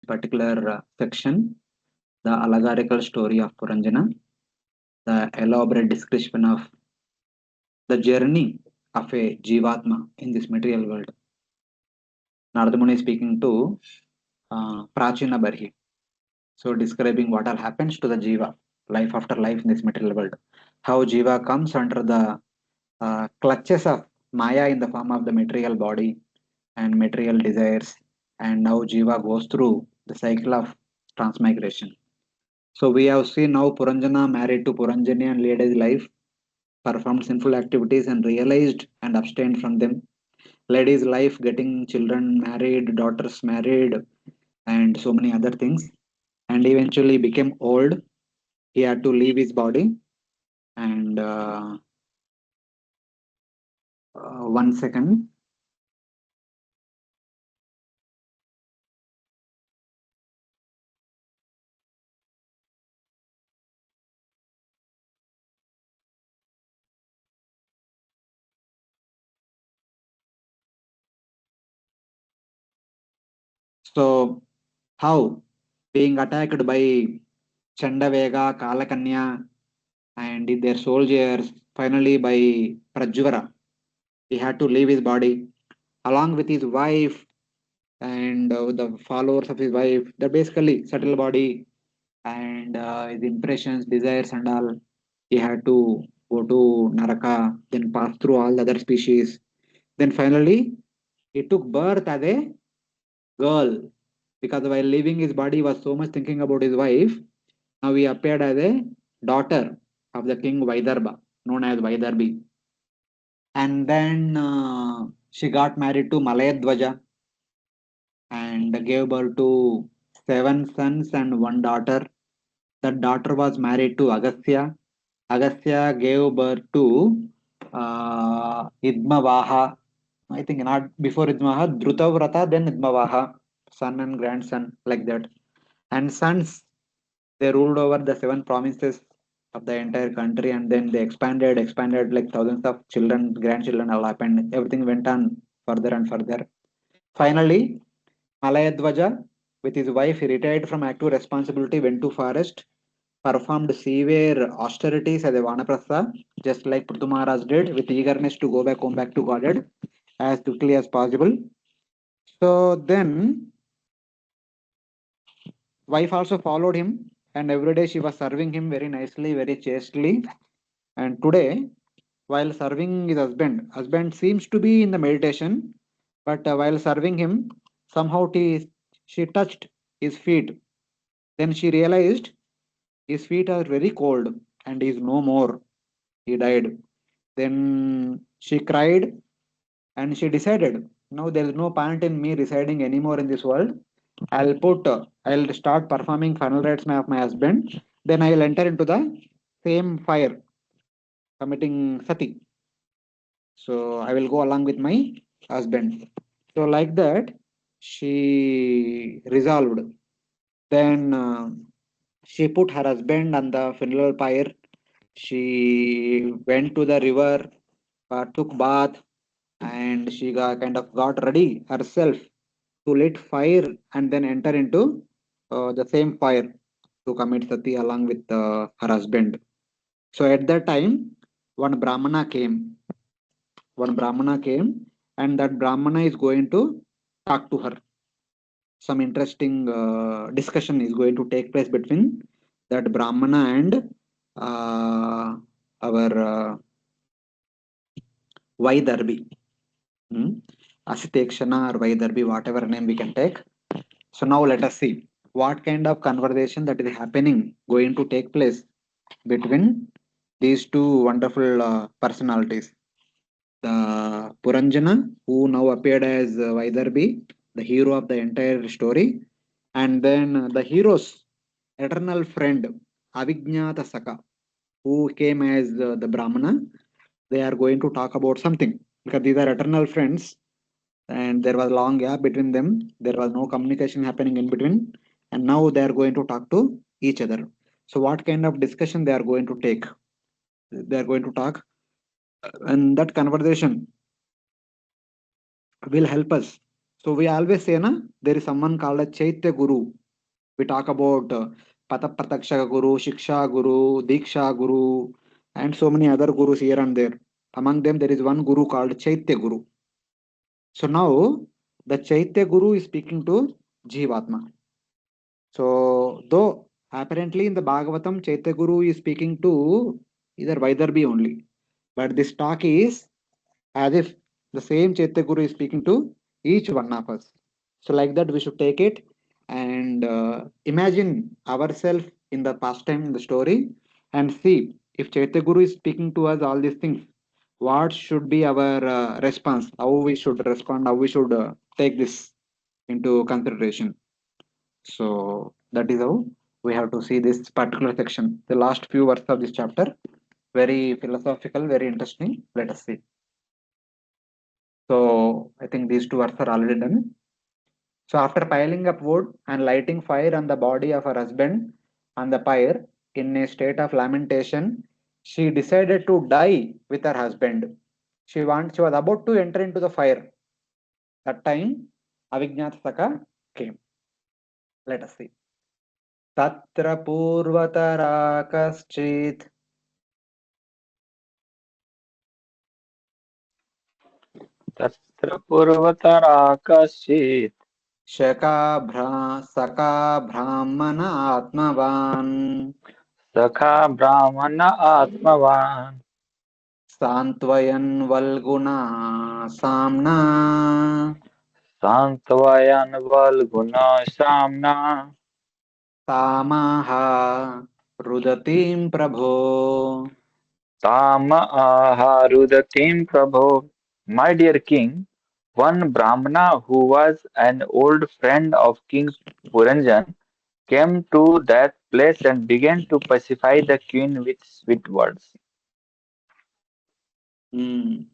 particular section, the allegorical story of Puranjana, the elaborate description of the journey of a jivatma in this material world. Narada Muni is speaking to Prachina Barhi. So describing what all happens to the jiva, life after life in this material world. How jiva comes under the clutches of maya in the form of the material body and material desires, and now jiva goes through the cycle of transmigration. So we have seen now Puranjana married to Puranjani and led his life, performed sinful activities and realized and abstained from them, led his life getting children married, daughters married, and so many other things, and eventually became old. He had to leave his body, and 1 second. So how being attacked by Chandavega, Kalakanya, and their soldiers, finally by Prajvara, he had to leave his body along with his wife and the followers of his wife. They're basically subtle body and his impressions, desires, and all. He had to go to Naraka, then pass through all the other species. Then finally, he took birth as a girl because while leaving his body, he was so much thinking about his wife. Now he appeared as a daughter of the king Vaidarbha, known as Vaidarbi. And then she got married to Malayadwaja and gave birth to 7 sons and 1 daughter. That daughter was married to Agastya. Agastya gave birth to Idmavaha. I think not before Idmavaha, Drutavrata, then Idmavaha, son and grandson, like that. And sons, they ruled over the 7 provinces of the entire country, and then they expanded like thousands of children, grandchildren all happened. Everything went on further and further. Finally, Malayadwaja, with his wife, he retired from active responsibility, went to forest, performed severe austerities as a Vanaprastha, just like Prithu Maharaj did, with eagerness to go back home, back to Godhead as quickly as possible. So then, wife also followed him, and every day she was serving him very nicely, very chastely. And today, while serving his husband seems to be in the meditation, but while serving him, somehow she touched his feet. Then she realized his feet are very cold and he is no more. He died. Then she cried and she decided, now there is no point in me residing anymore in this world. I'll start performing final rites of my husband. Then I will enter into the same fire, committing sati. So I will go along with my husband. So like that, she resolved. Then she put her husband on the funeral pyre. She went to the river, took bath, and she got ready herself to lit fire and then enter into the same fire to commit sati along with her husband. So at that time, one Brahmana came. One Brahmana came, and that Brahmana is going to talk to her. Some interesting discussion is going to take place between that Brahmana and our Vaidarbi. Asitekshana or Vaidarbi, whatever name we can take. So now let us see what kind of conversation that is happening, going to take place between these two wonderful personalities. The Puranjana, who now appeared as Vaidarbi, the hero of the entire story, and then the hero's eternal friend, Avijnata Saka, who came as the Brahmana. They are going to talk about something because these are eternal friends and there was long gap between them. There was no communication happening in between, and now they are going to talk to each other. So, what kind of discussion they are going to take? They are going to talk, and that conversation will help us. So, we always say, na, there is someone called a Chaitya Guru We talk about Pata Prataksha Guru, Shiksha Guru, Diksha Guru, and so many other gurus here and there. Among them, there is one guru called Chaitya Guru. So now the Chaitya Guru is speaking to Jivatma. So though apparently in the Bhagavatam, Chaitya Guru is speaking to either Vaidarbhi only, but this talk is as if the same Chaitya Guru is speaking to each one of us. So, like that, we should take it and imagine ourselves in the past time in the story and see if Chaitya Guru is speaking to us all these things. What should be our response? How we should respond? How we should take this into consideration? So, that is how we have to see this particular section. The last few verses of this chapter, very philosophical, very interesting. Let us see. So I think these two works are already done. So after piling up wood and lighting fire on the body of her husband on the pyre in a state of lamentation, she decided to die with her husband. She was about to enter into the fire. That time Avijñāta Saka came. Let us see. Tatra purvatara kaschit तत्र पूर्वतरा कश्चित् सका brahmana atmavan सखा ब्राह्मण आत्मवान् सान्त्वयन् वल्गुना साम्ना सान्त्वयन् वल्गुणशाम्ना तामाह रुदतीं प्रभो. ताम आहारुदतीं प्रभो. My dear king, one Brahmana who was an old friend of King Puranjan came to that place and began to pacify the queen with sweet words. In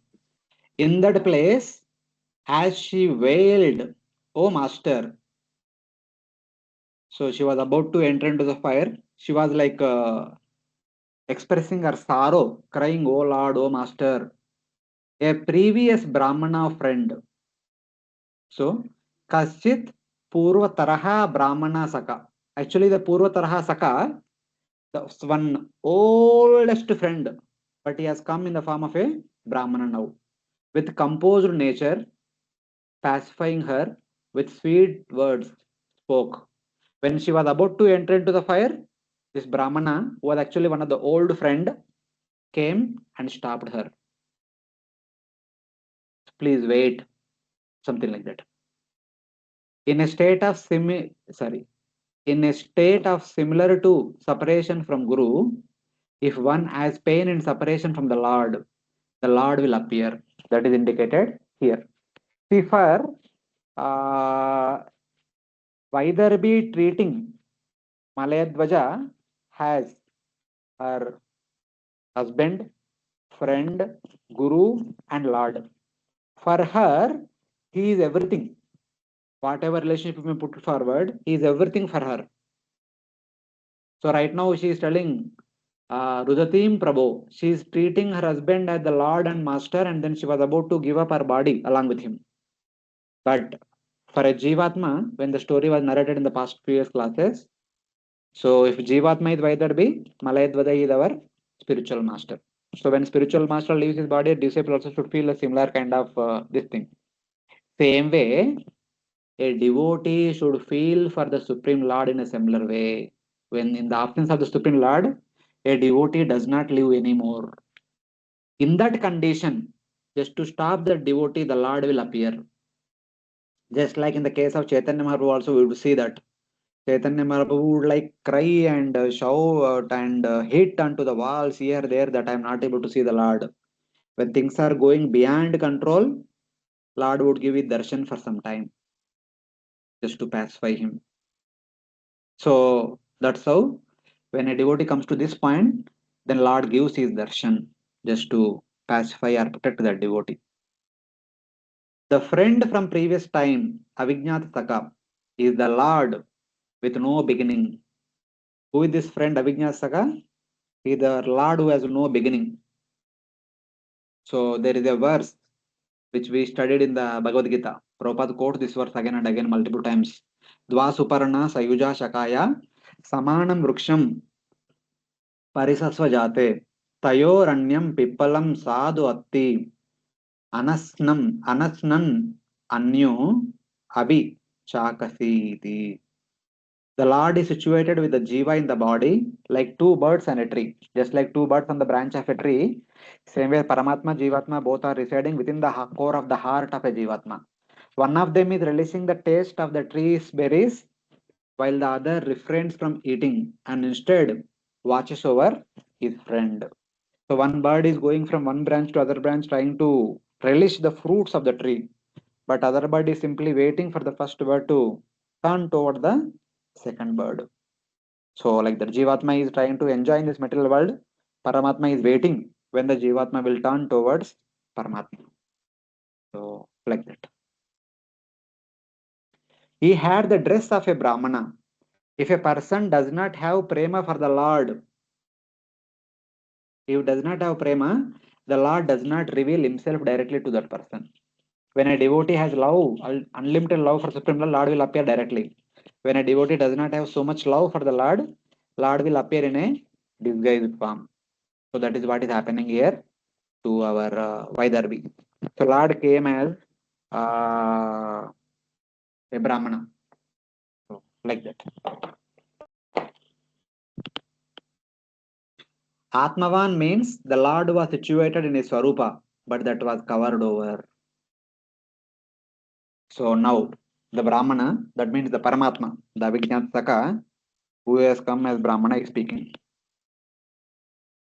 that place, as she wailed, "O master," so she was about to enter into the fire. She was like expressing her sorrow, crying, "O Lord, O master." A previous Brahmana friend. So, Kaschit Purva Taraha Brahmana Saka. Actually, the Purva Taraha Saka, the one oldest friend, but he has come in the form of a Brahmana now, with composed nature, pacifying her with sweet words spoke. When she was about to enter into the fire, this Brahmana, who was actually one of the old friend, came and stopped her. Please wait, something like that. In a state of in a state of similar to separation from Guru, if one has pain in separation from the Lord will appear. That is indicated here. See, for Vaidarbhi treating Malayadvaja has her husband, friend, Guru, and Lord. For her, he is everything. Whatever relationship we put forward, he is everything for her. So right now she is telling Rudatim Prabhu, she is treating her husband as the Lord and Master, and then she was about to give up her body along with him. But for a Jivatma, when the story was narrated in the past previous classes, so if Jivatma is Vaidarbhi, Malayadvada is our spiritual master. So when spiritual master leaves his body, a disciple also should feel a similar kind of this thing. Same way, a devotee should feel for the Supreme Lord in a similar way. When in the absence of the Supreme Lord, a devotee does not live anymore. In that condition, just to stop the devotee, the Lord will appear. Just like in the case of Chaitanya Mahaprabhu, also we would see that Chaitanya Mahaprabhu would like cry and shout and hit onto the walls here, there, that I am not able to see the Lord. When things are going beyond control, Lord would give it darshan for some time just to pacify him. So that's how when a devotee comes to this point, then Lord gives his darshan just to pacify or protect that devotee. The friend from previous time, Avijñāta Saka, is the Lord with no beginning. Who is this friend Avijñāta Saka? He is the Lord who has no beginning. So there is a verse which we studied in the Bhagavad Gita. Prabhupada quotes this verse again and again multiple times. Dvasuparna Sayuja Shakaya Samanam Vruksham Parisasva Tayoranyam Pippalam Sadhu Atti Anasnan Anyo Abhi Chakasiti. The Lord is situated with the Jiva in the body like two birds and a tree. Just like two birds on the branch of a tree, same way Paramatma, Jivatma both are residing within the core of the heart of a Jivatma. One of them is releasing the taste of the tree's berries, while the other refrains from eating and instead watches over his friend. So one bird is going from one branch to other branch trying to relish the fruits of the tree, but other bird is simply waiting for the first bird to turn toward the second bird. So like the Jivatma is trying to enjoy in this material world, Paramatma is waiting when the Jivatma will turn towards Paramatma. So like that. He had the dress of a Brahmana. If a person does not have prema for the Lord, if does not have prema, the Lord does not reveal himself directly to that person. When a devotee has love, unlimited love for Supreme Lord will appear directly. When a devotee does not have so much love for the Lord will appear in a disguised form. So that is what is happening here to our Vaidarbhi. So Lord came as a Brahmana. So like that. Atmavan means the Lord was situated in a Swarupa, but that was covered over. So now the Brahmana, that means the Paramatma, the Vijnataka, who has come as Brahmana is speaking.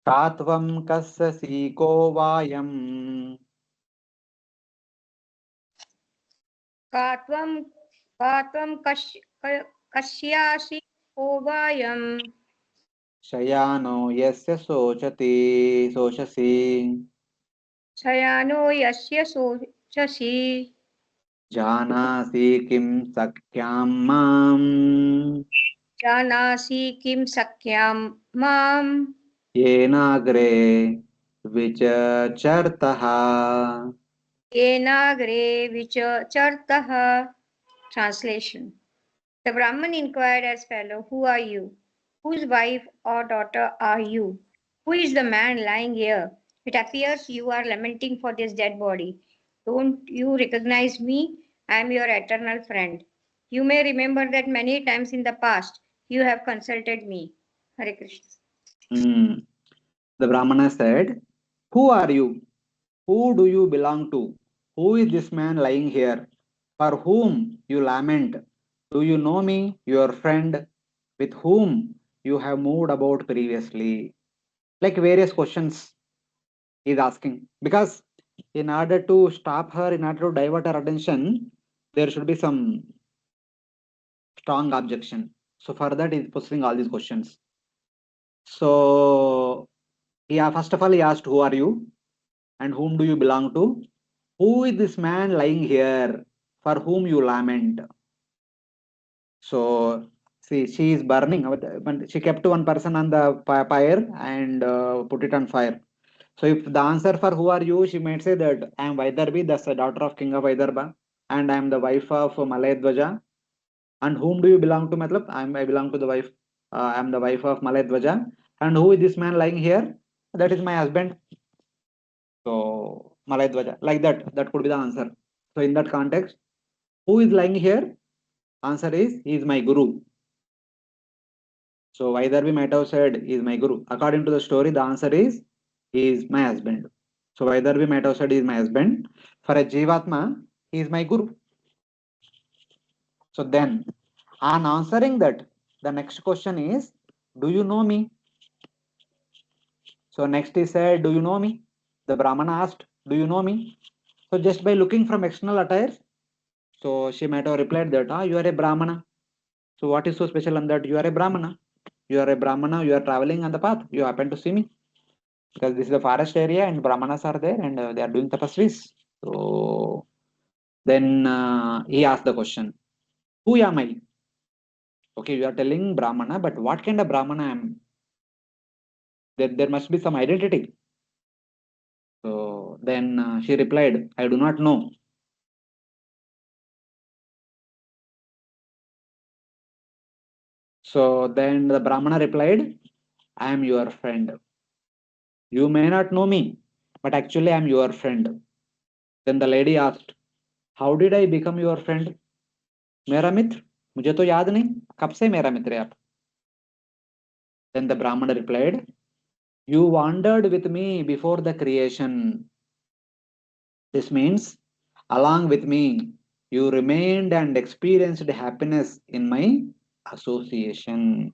Katvam kasya siko vayam कात्वं कात्वं कस्यासि को वायं शयानो यस्य सोचति शयानो यस्य शोचसि जानासि किं सख्यां माम् जानासि किं सख्यां मां येनाग्रे विचचर्तः येनाग्रे विचचरतः. Translation. The Brahman inquired as follows, who are you? Whose wife or daughter are you? Who is the man lying here? It appears you are lamenting for this dead body. Don't you recognize me? I am your eternal friend. You may remember that many times in the past you have consulted me. Hare Krishna. The Brahmana said, who are you? Who do you belong to? Who is this man lying here? For whom you lament? Do you know me, your friend, with whom you have moved about previously? Like various questions he is asking. Because in order to stop her, in order to divert her attention, there should be some strong objection. So for that, he is posing all these questions. So, yeah, first of all, he asked, who are you and whom do you belong to? Who is this man lying here for whom you lament? So, see, she is burning. She kept one person on the fire and put it on fire. So, if the answer for who are you, she might say that I am Vaidarbhi, that's the daughter of King of Vaidarbha, and I am the wife of Malayadvaja. And whom do you belong to? Matlab, I belong to the wife. I am the wife of Malayadvaja. And who is this man lying here? That is my husband. So, Malayadvaja. Like that, that could be the answer. So, in that context, who is lying here? Answer is, he is my guru. So Vaidarbhi might have said, he is my guru. According to the story, the answer is, he is my husband. So Vaidarbhi might have said, he is my husband. For a Jivatma, he is my guru. So then, on answering that, the next question is, do you know me? So next he said, do you know me? The Brahmana asked, do you know me? So just by looking from external attires, so she might have replied that, you are a Brahmana. So what is so special on that? You are a Brahmana. You are a Brahmana, you are traveling on the path. You happen to see me. Because this is a forest area and Brahmanas are there and they are doing tapasvis. So then he asked the question, who am I? Okay, you are telling Brahmana, but what kind of Brahmana am? There must be some identity. So then she replied, I do not know. So then the Brahmana replied, I am your friend. You may not know me, but actually I am your friend. Then the lady asked, how did I become your friend? मेरा मित्र? मुझे तो याद नहीं, कब से मेरा मित्र है आप? Then the Brahmana replied, you wandered with me before the creation. This means, along with me, you remained and experienced happiness in my association.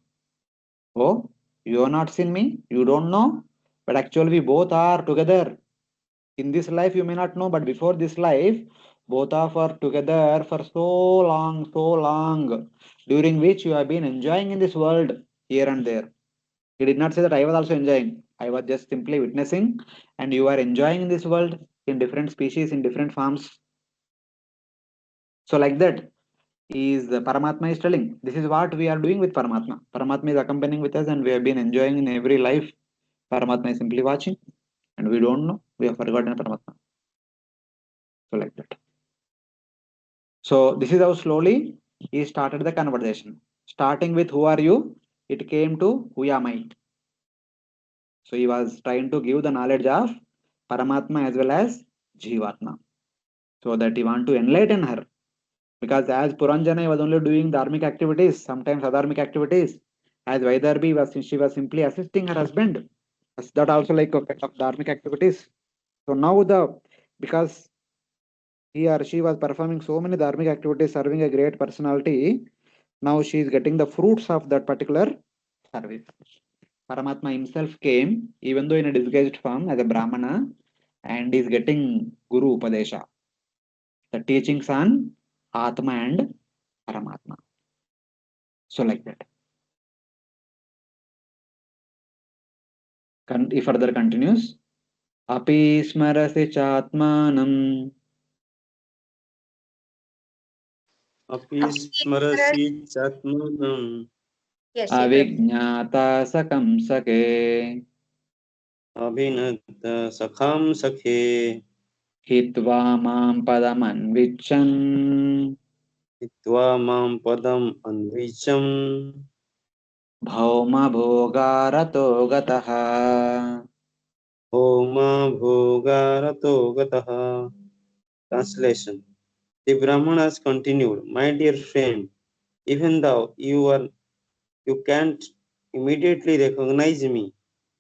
Oh, you have not seen me, you don't know, but actually we both are together. In this life, you may not know, but before this life, both of are together for so long, during which you have been enjoying in this world here and there. He did not say that I was also enjoying. I was just simply witnessing, and you are enjoying in this world in different species, in different forms. So, like that, is the Paramatma is telling. This is what we are doing with Paramatma. Paramatma is accompanying with us, and we have been enjoying in every life. Paramatma is simply watching, and we don't know. We have forgotten Paramatma. So, like that. So, this is how slowly he started the conversation. Starting with who are you? It came to who am I? So, he was trying to give the knowledge of Paramatma as well as jivatma, so that he want to enlighten her. Because as Puranjana was only doing dharmic activities, sometimes adharmic activities, as Vaidarbi was she was simply assisting her husband. That also like a kind of dharmic activities. So now because he or she was performing so many dharmic activities, serving a great personality, now she is getting the fruits of that particular service. Paramatma himself came, even though in a disguised form as a Brahmana, and is getting Guru Upadesha, the teachings on Atma and Paramatma. So like that. He further continues. Api smarasi chatmanam अपि स्मरसि चात्मानम् Yes, you can. avijnata sakam sake अभिनद् सखां सखे hitva mam padamanvichan हित्वा मां पदम् अन्विषम् bhauma bhogarato gataha. होमा भोगारतो गतः. Translation. The Brahmanas continued, my dear friend, even though you can't immediately recognize me,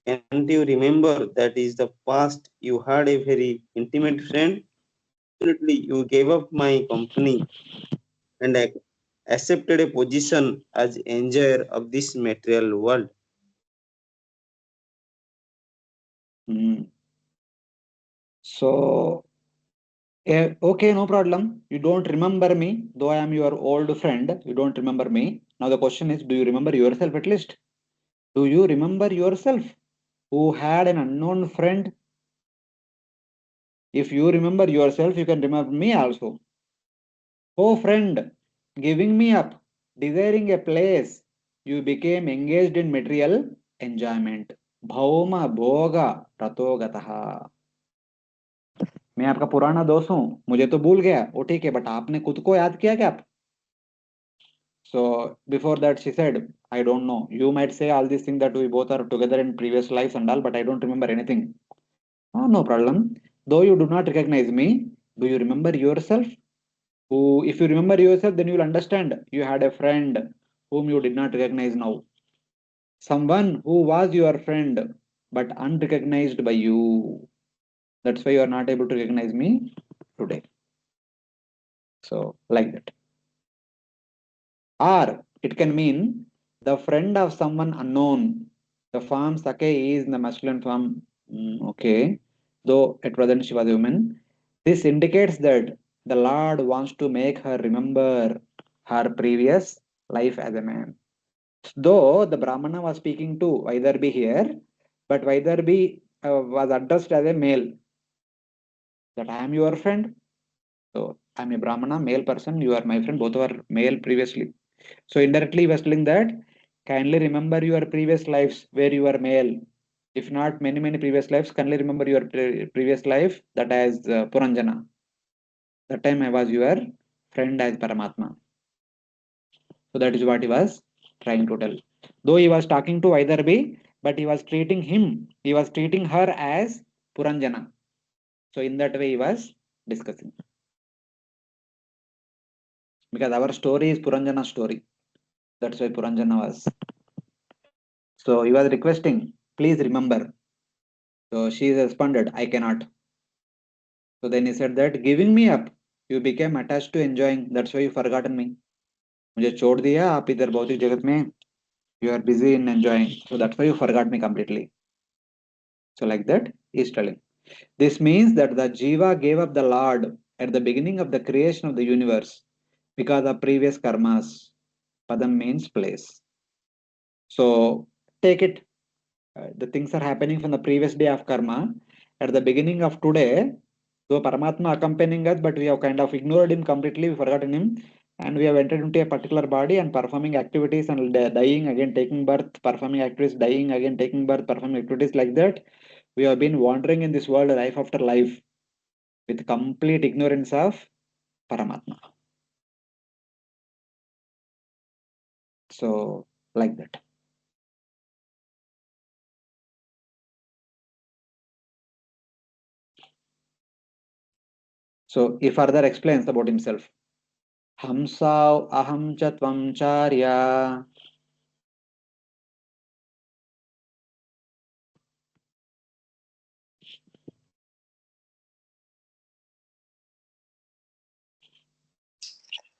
can't you remember that is the past you had a very intimate friend? Definitely you gave up my company and accepted a position as enjoyer of this material world. Hmm. So, okay, no problem. You don't remember me, though I am your old friend. You don't remember me. Now the question is, do you remember yourself at least? Do you remember yourself who had an unknown friend? If you remember yourself, you can remember me also. Oh, friend, giving me up, desiring a place, you became engaged in material enjoyment. Bhauma bhoga ratogataha. मैं आपका पुराना दोस्त हूँ, मुझे तो भूल गया वो ठीक है, बट आपने खुद को याद किया क्या आप? So before that she said, I don't know, you might say all these things that we both are together in previous lives and all, but I don't remember anything. Oh, no problem. Though you do not recognize me, do you remember yourself? Who, if you remember yourself, then you will understand you had a friend whom you did not recognize now. Someone who was your friend but unrecognized by you. That's why you are not able to recognize me today. So, like that. Or it can mean the friend of someone unknown. The form Sake is in the masculine form. Okay. Though at present she was a woman. This indicates that the Lord wants to make her remember her previous life as a man. Though the Brahmana was speaking to Vaidarbhi here, but Vaidarbhi was addressed as a male. That I am your friend. So I'm a Brahmana, male person. You are my friend. Both were male previously. So indirectly, he was telling that kindly remember your previous lives where you were male. If not many previous lives, kindly remember your previous life that as Puranjana. That time I was your friend as Paramatma. So that is what he was trying to tell. Though he was talking to Vaidarbhi, but he was treating her as Puranjana. So in that way he was discussing. Because our story is Puranjana story. That's why Puranjana was. So he was requesting, please remember. So she responded, I cannot. So then he said that giving me up, you became attached to enjoying. That's why you forgotten me. मुझे छोड़ दिया आप इधर भौतिक जगत में. You are busy in enjoying. So that's why you forgot me completely. So like that, he is telling. This means that the Jiva gave up the Lord at the beginning of the creation of the universe because of previous karmas. Padam means place. So take it. The things are happening from the previous day of karma. At the beginning of today, though Paramatma accompanying us, but we have kind of ignored him completely, we forgotten him, and we have entered into a particular body and performing activities and dying again, taking birth, performing activities, dying again, taking birth, performing activities like that. We have been wandering in this world life after life with complete ignorance of Paramatma. So, like that. So, he further explains about himself. Hamsav aham cha tvam charya.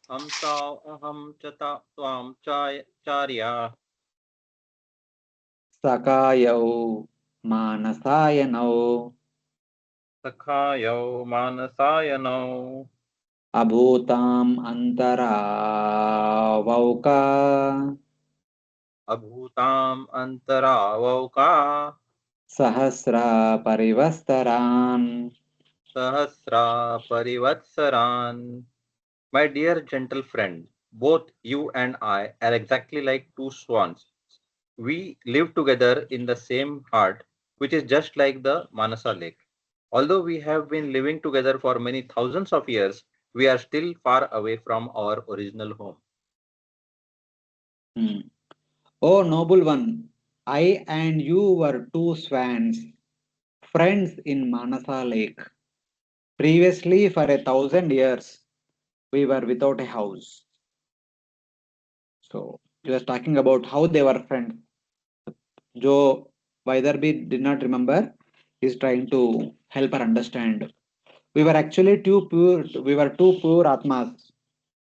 Hamsa aham chata tvam charya Sakayau manasayanau sakhayau manasayanau abhutam antaravauka abhutam antaravauka sahasra parivastaran. sahasra parivatsaran. My dear gentle friend, both you and I are exactly like two swans. We live together in the same heart, which is just like the Manasa lake. Although we have been living together for many thousands of years, we are still far away from our original home. Oh, noble one, I and you were two swans, friends in Manasa Lake. Previously, for 1,000 years, we were without a house. So, he was talking about how they were friends. Joe Vaidarbhi did not remember. He's trying to help her understand. We were actually two pure Atmas.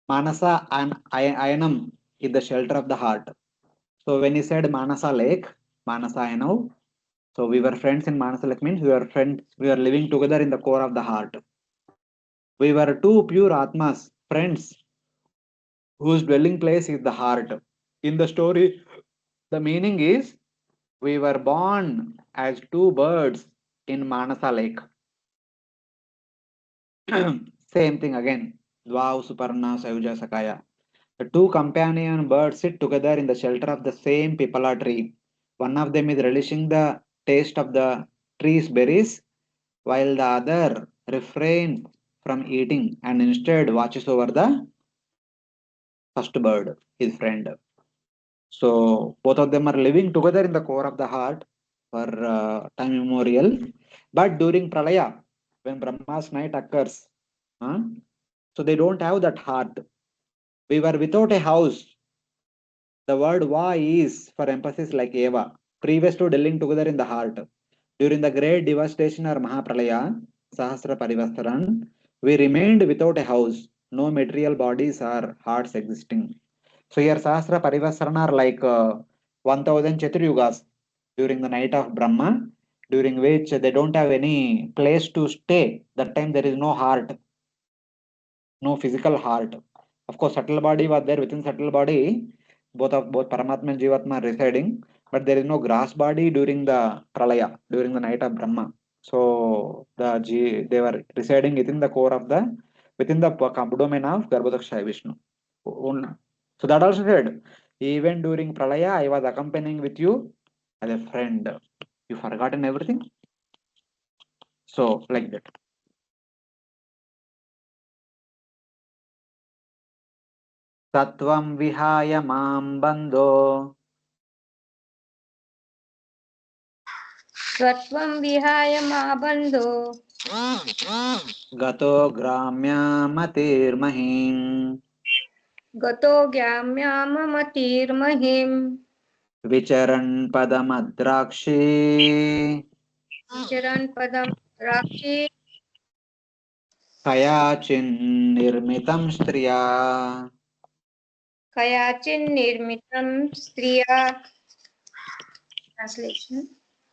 Manasa and Ayanam is the shelter of the heart. So when he said Manasa Lake, Manasa Ayanam, so we were friends in Manasa Lake means we were friends, we were living together in the core of the heart. We were two pure Atmas, friends, whose dwelling place is the heart. In the story, the meaning is we were born as two birds in Manasa Lake. Same thing again. Dvav, Suparna, Sayuja, Sakaya. The two companion birds sit together in the shelter of the same pipala tree. One of them is relishing the taste of the tree's berries, while the other refrains from eating and instead watches over the first bird, his friend. So both of them are living together in the core of the heart for time immemorial. But during Pralaya, when Brahma's night occurs, huh, so they don't have that heart. We were without a house. The word va is for emphasis like Eva, previous to dwelling together in the heart. During the great devastation or Mahapralaya, Sahasra Parivastaran, we remained without a house, no material bodies or hearts existing. So here Sahasra Parivastaran are like 1000 Chaturyugas during the night of Brahma, during which they don't have any place to stay. That time there is no heart, no physical heart. Of course, subtle body was there within subtle body. Both Paramatma and Jivatma are residing, but there is no grass body during the Pralaya, during the night of Brahma. So they were residing within the core of the within the abdomen of Garbhodaksha Vishnu. So that also said, even during Pralaya, I was accompanying with you as a friend. You forgotten everything? So like that. . Tatvam vihaya mam bandho Svatvam vihaya ma bandho gato gramya matirmahim gato gyamyamamatirmahim vicharan padamadrakshi vicharan padam rakshi kayachin nirmitam striya. kayachin nirmitam striya. Translation.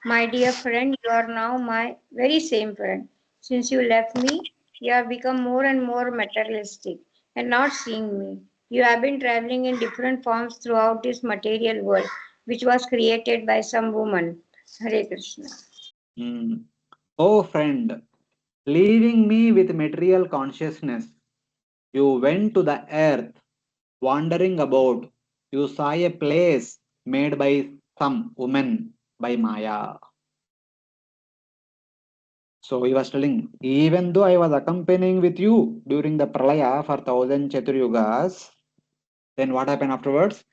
My dear friend, you are now my very same friend. Since you left me, you have become more and more materialistic and not seeing me. You have been traveling in different forms throughout this material world, which was created by some woman. Hare Krishna. Oh friend, leaving me with material consciousness, you went to the earth, wandering about. You saw a place made by some woman by Maya. So he was telling, even though I was accompanying with you during the Pralaya for 1000 Chaturyugas, then what happened afterwards?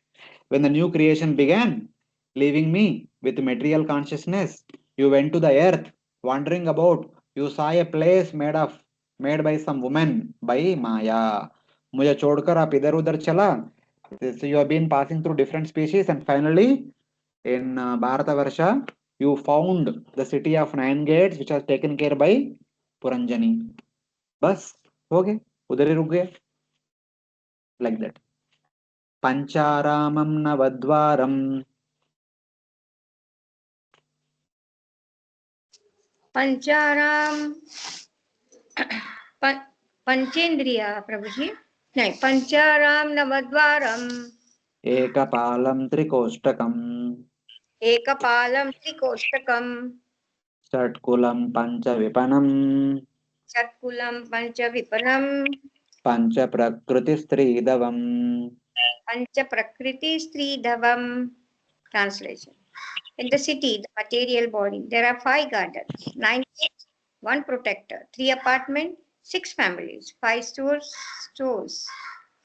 When the new creation began, leaving me with material consciousness, you went to the earth, wandering about. You saw a place made by some woman by Maya. मुझे छोड़कर आप इधर उधर चला. So you have been passing through different species, and finally in Bharatavarsha you found the city of 9 gates, which was taken care by Puranjani. बस हो गए, उधर ही रुक गए. Like that. पंचारामं नवद्वारं Pancharam Panchendriya, Prabhuji. No, Pancharam Navadvaram एकपालं त्रिकोष्टकम् Ekapalam Trikoshtakam षट्कुलं पञ्चविपणम् Chatkulam Panchavipanam पञ्चप्रकृतिस्त्रीदवम्. Pancha Prakriti Stri Dhavam. Translation. In the city, the material body, there are 5 gardens, 9 gates, 1 protector, 3 apartments, 6 families, 5 stores,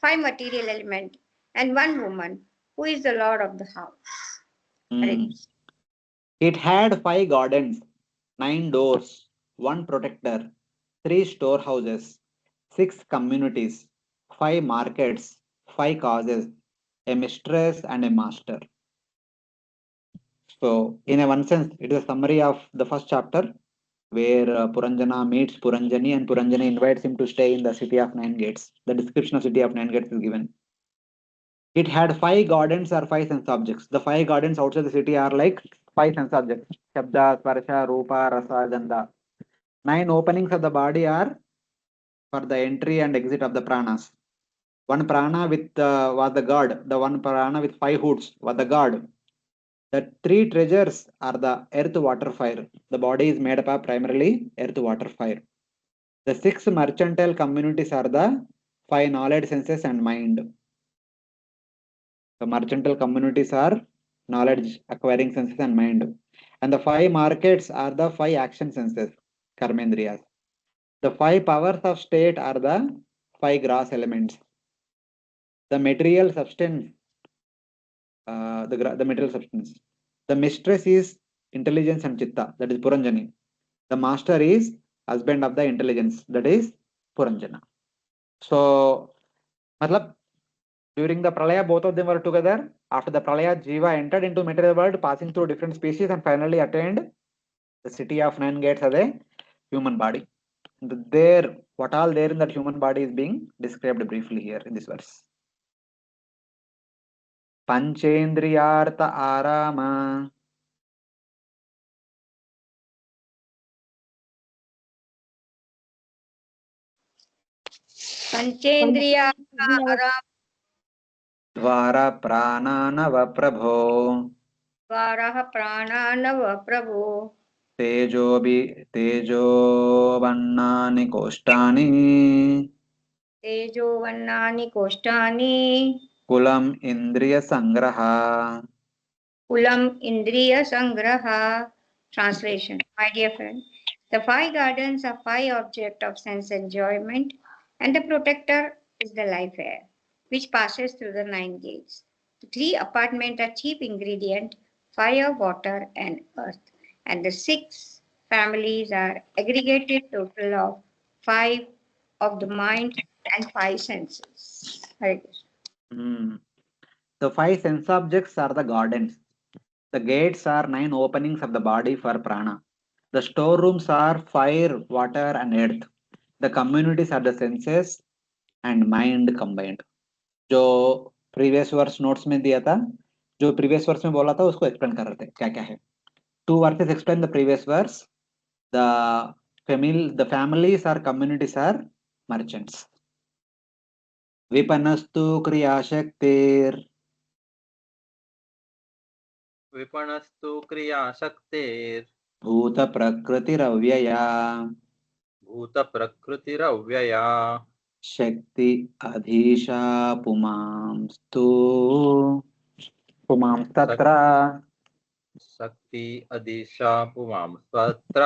5 material elements, and 1 woman who is the lord of the house. Hare Hmm. Krishna. It had 5 gardens, 9 doors, 1 protector, 3 storehouses, 6 communities, 5 markets, 5 causes, a mistress and a master. So, in a one sense, it is a summary of the first chapter where Puranjana meets Puranjani and Puranjani invites him to stay in the city of 9 gates. The description of city of 9 gates is given. It had 5 gardens or 5 sense objects. The 5 gardens outside the city are like 5 sense objects. Shabda, Sparsha, Rupa, Rasa, Gandha. 9 openings of the body are for the entry and exit of the pranas. One prana with was the god. The one prana with 5 hoods was the god. The 3 treasures are the earth, water, fire. The body is made up of primarily earth, water, fire. The 6 mercantile communities are the 5 knowledge, senses, and mind. The mercantile communities are knowledge, acquiring senses, and mind. And the 5 markets are the 5 action senses, karmendriyas. The 5 powers of state are the 5 gross elements. The material substance, the material substance. The mistress is intelligence and chitta, that is Puranjani. The master is husband of the intelligence, that is Puranjana. So, matlab, during the Pralaya, both of them were together. After the Pralaya, Jiva entered into material world, passing through different species, and finally attained the city of 9 gates as a human body. There, what all there in that human body is being described briefly here in this verse. Panchendriyartha arama. Panchendriya Aram Dvara prananava prabho. Varaha Prananava Prabhu तेजो वन्नानि कोष्ठानि Tejo Vannani Koshtani कुलम् इन्द्रियसङ्ग्रह. Ulam Indriya Sangraha. Translation. My dear friend, the 5 gardens are 5 objects of sense enjoyment, and the protector is the life air. which passes through the 9 gates. The 3 apartments are chief ingredient, fire, water, and earth. And the 6 families are aggregated total of 5 of the mind and 5 senses. Hare Krishna. Hmm. The 5 sense objects are the gardens. The gates are 9 openings of the body for prana. The storerooms are fire, water, and earth. The communities are the senses and mind combined. जो previous verse notes में दिया था, जो previous verse में बोला था उसको explain कर रहे थे क्या क्या है. 2 verses explain the previous verse. The families or communities are merchants. विपनस्तु क्रियाशक्तिर विपणस्तु क्रियाशक्तेर् भूत प्रकृतिरव्यया भूतप्रकृतिरव्यया शक्ति अधीशा पुमांस्तु पुमांस्तत्र शक्ति Adisha पुमां स्वत्र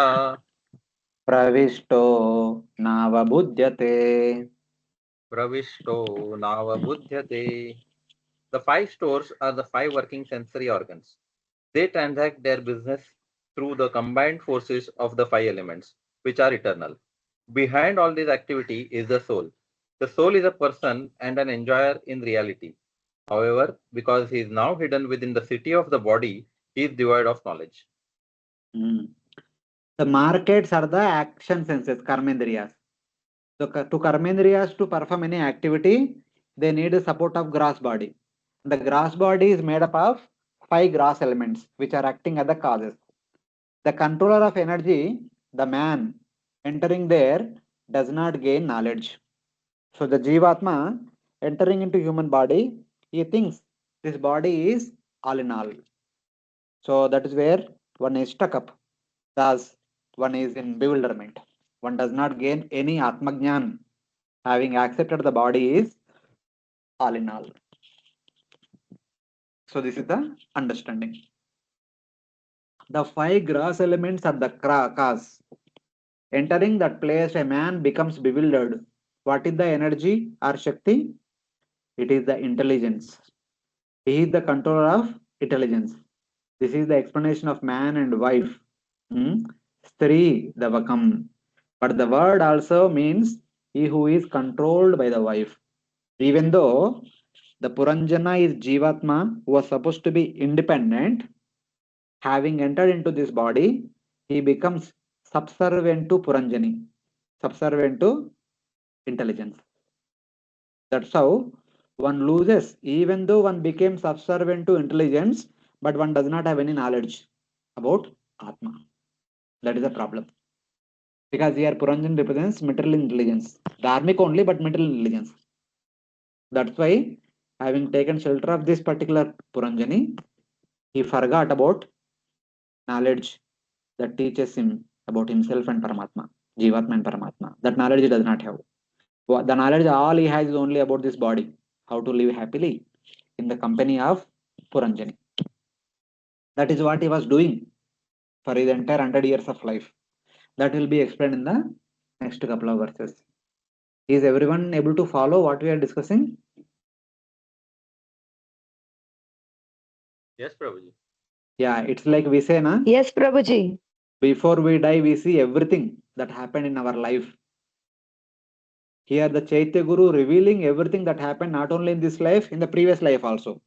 प्रविष्टो नावबुध्यते. प्रविष्टो नावबुध्यते. The 5 stores are the 5 working sensory organs. They transact their business through the combined forces of the 5 elements, which are eternal. Behind all this activity is the soul. The soul is a person and an enjoyer in reality. However, because he is now hidden within the city of the body, he is devoid of knowledge. The markets are the action senses, karmendriyas. So to karmendriyas to perform any activity, they need the support of gross body. The gross body is made up of 5 gross elements, which are acting as the causes. The controller of energy, the man entering there, does not gain knowledge. So the jivatma entering into human body, he thinks this body is all in all. So that is where one is stuck up. Thus, one is in bewilderment. One does not gain any atmagnan. Having accepted the body is all in all. So this is the understanding. The 5 gross elements are the cause. Entering that place, a man becomes bewildered. What is the energy or Shakti? It is the intelligence. He is the controller of intelligence. This is the explanation of man and wife. Stri, the vakam. But the word also means he who is controlled by the wife. Even though the Puranjana is Jivatma, who was supposed to be independent, having entered into this body, he becomes subservient to Puranjani, subservient to intelligence. That's how one loses, even though one became subservient to intelligence, but one does not have any knowledge about Atma. That is a problem. Because here Puranjan represents material intelligence. Dharmic only, but material intelligence. That's why, having taken shelter of this particular Puranjani, he forgot about knowledge that teaches him about himself and Paramatma, Jivatma and Paramatma. That knowledge he does not have. The knowledge all he has is only about this body, how to live happily in the company of Puranjani. That is what he was doing for his entire 100 years of life. That will be explained in the next couple of verses. Is everyone able to follow what we are discussing? Yes, Prabhuji. Yeah, it's like we say, na? Yes, Prabhuji. Before we die, we see everything that happened in our life. Here, the Chaitya Guru revealing everything that happened not only in this life, in the previous life also.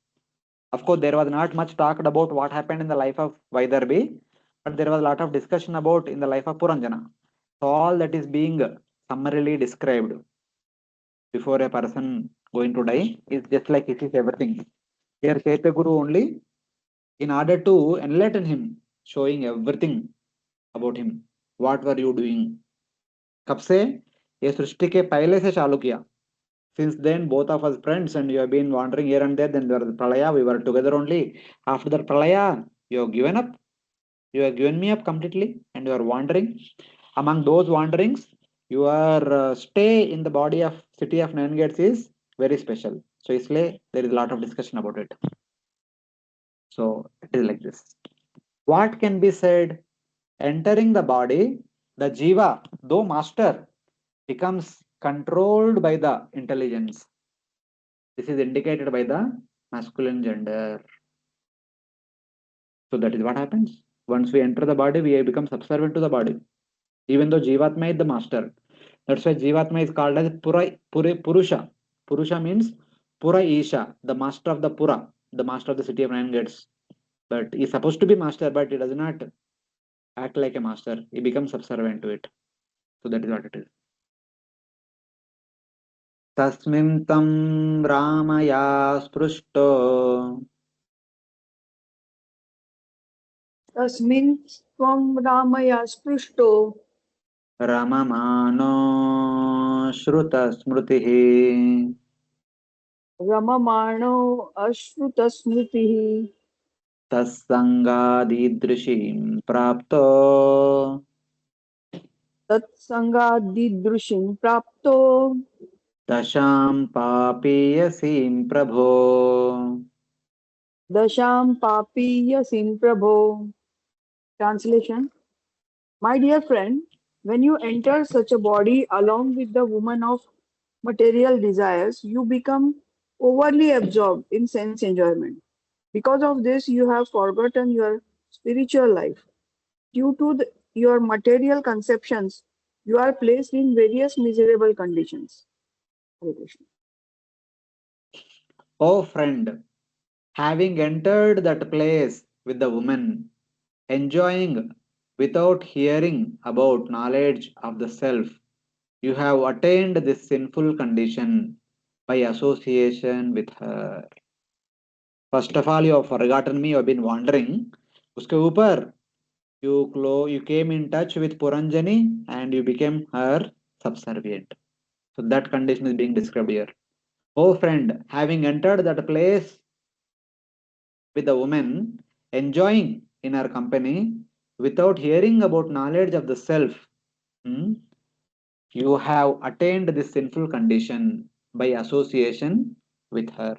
Of course, there was not much talked about what happened in the life of Vaidarbi, but there was a lot of discussion about in the life of Puranjana. So all that is being summarily described before a person going to die is just like it is everything. Here, Chaitya Guru only, in order to enlighten him, showing everything about him. What were you doing? कब से ये सृष्टि के पहले से चालू किया. Since then, both of us friends, and you have been wandering here and there. Then there was pralaya. We were together only. After that pralaya, you have given up. You have given me up completely, and you are wandering. Among those wanderings, your stay in the body of city of Nine Gates is very special. So, isliye there is a lot of discussion about it. So, it is like this. What can be said? Entering the body, the jiva, though master, becomes controlled by the intelligence. This is indicated by the masculine gender. So that is what happens. Once we enter the body, we become subservient to the body. Even though Jivatma is the master. That's why Jivatma is called as Purusha. Purusha means Pura Isha, the master of the Pura, the master of the city of nine gates. But he's supposed to be master, but he does not act like a master. He becomes subservient to it. So that is what it is. Tasmin tam Ramaya sprushto तस्मिन् त्वं Ramaiah स्पृष्टो Ramamano Shruta Smritihi रममाणो अश्रुतस्मृतिः तत्सङ्गादीदृशीं प्राप्तो तत्सङ्गादिदृशीं प्राप्तो दशां पापीयसीं प्रभो. दशां पापीयसीं प्रभो. Translation: My dear friend, when you enter such a body along with the woman of material desires, you become overly absorbed in sense enjoyment. Because of this, you have forgotten your spiritual life. Due to your material conceptions, you are placed in various miserable conditions. Hare Krishna. O friend, having entered that place with the woman, enjoying without hearing about knowledge of the self, you have attained this sinful condition by association with her. First of all, you have forgotten me, you have been wandering. उसके ऊपर you came in touch with Puranjani and you became her subservient. So that condition is being described here. Oh friend, having entered that place with the woman, enjoying in her company, without hearing about knowledge of the self, hmm, you have attained this sinful condition by association with her.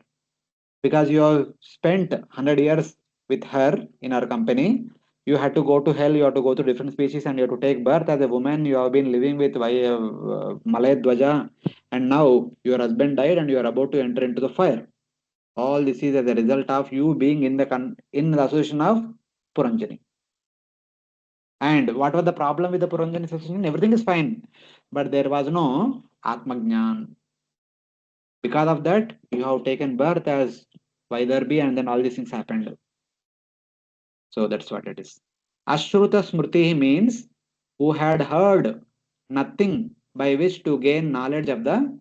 Because you have spent 100 years with her in her company, you had to go to hell, you have to go to different species, and you have to take birth as a woman. You have been living with Malay Dwaja, and now your husband died and you are about to enter into the fire. All this is as a result of you being in the association of Puranjani. And what was the problem with the Puranjani association? Everything is fine, but there was no Atmajnan. Because of that, you have taken birth as Vaidarbi, and then all these things happened. So that's what it is. Ashruta Smriti means who had heard nothing by which to gain knowledge of the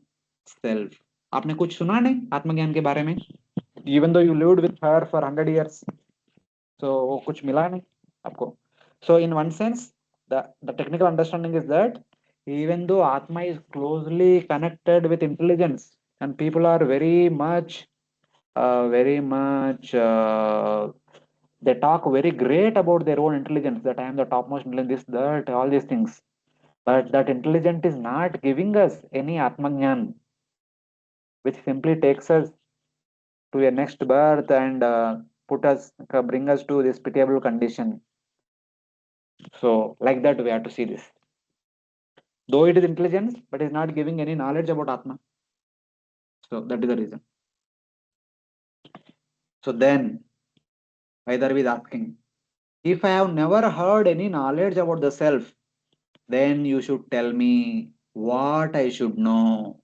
self. आपने कुछ सुना नहीं आत्मज्ञान के बारे में? Even though you lived with her for 100 years, so वो कुछ मिला नहीं आपको. So in one sense, the technical understanding is that even though Atma is closely connected with intelligence, and people are very much they talk very great about their own intelligence, that I am the topmost intelligence, this, that, all these things. But that intelligence is not giving us any Atmajnan, which simply takes us to a next birth and bring us to this pitiable condition. So, like that, we have to see this. Though it is intelligence, but is not giving any knowledge about Atma. So, that is the reason. So, then, Vaidarvi is asking, if I have never heard any knowledge about the self, then you should tell me what I should know.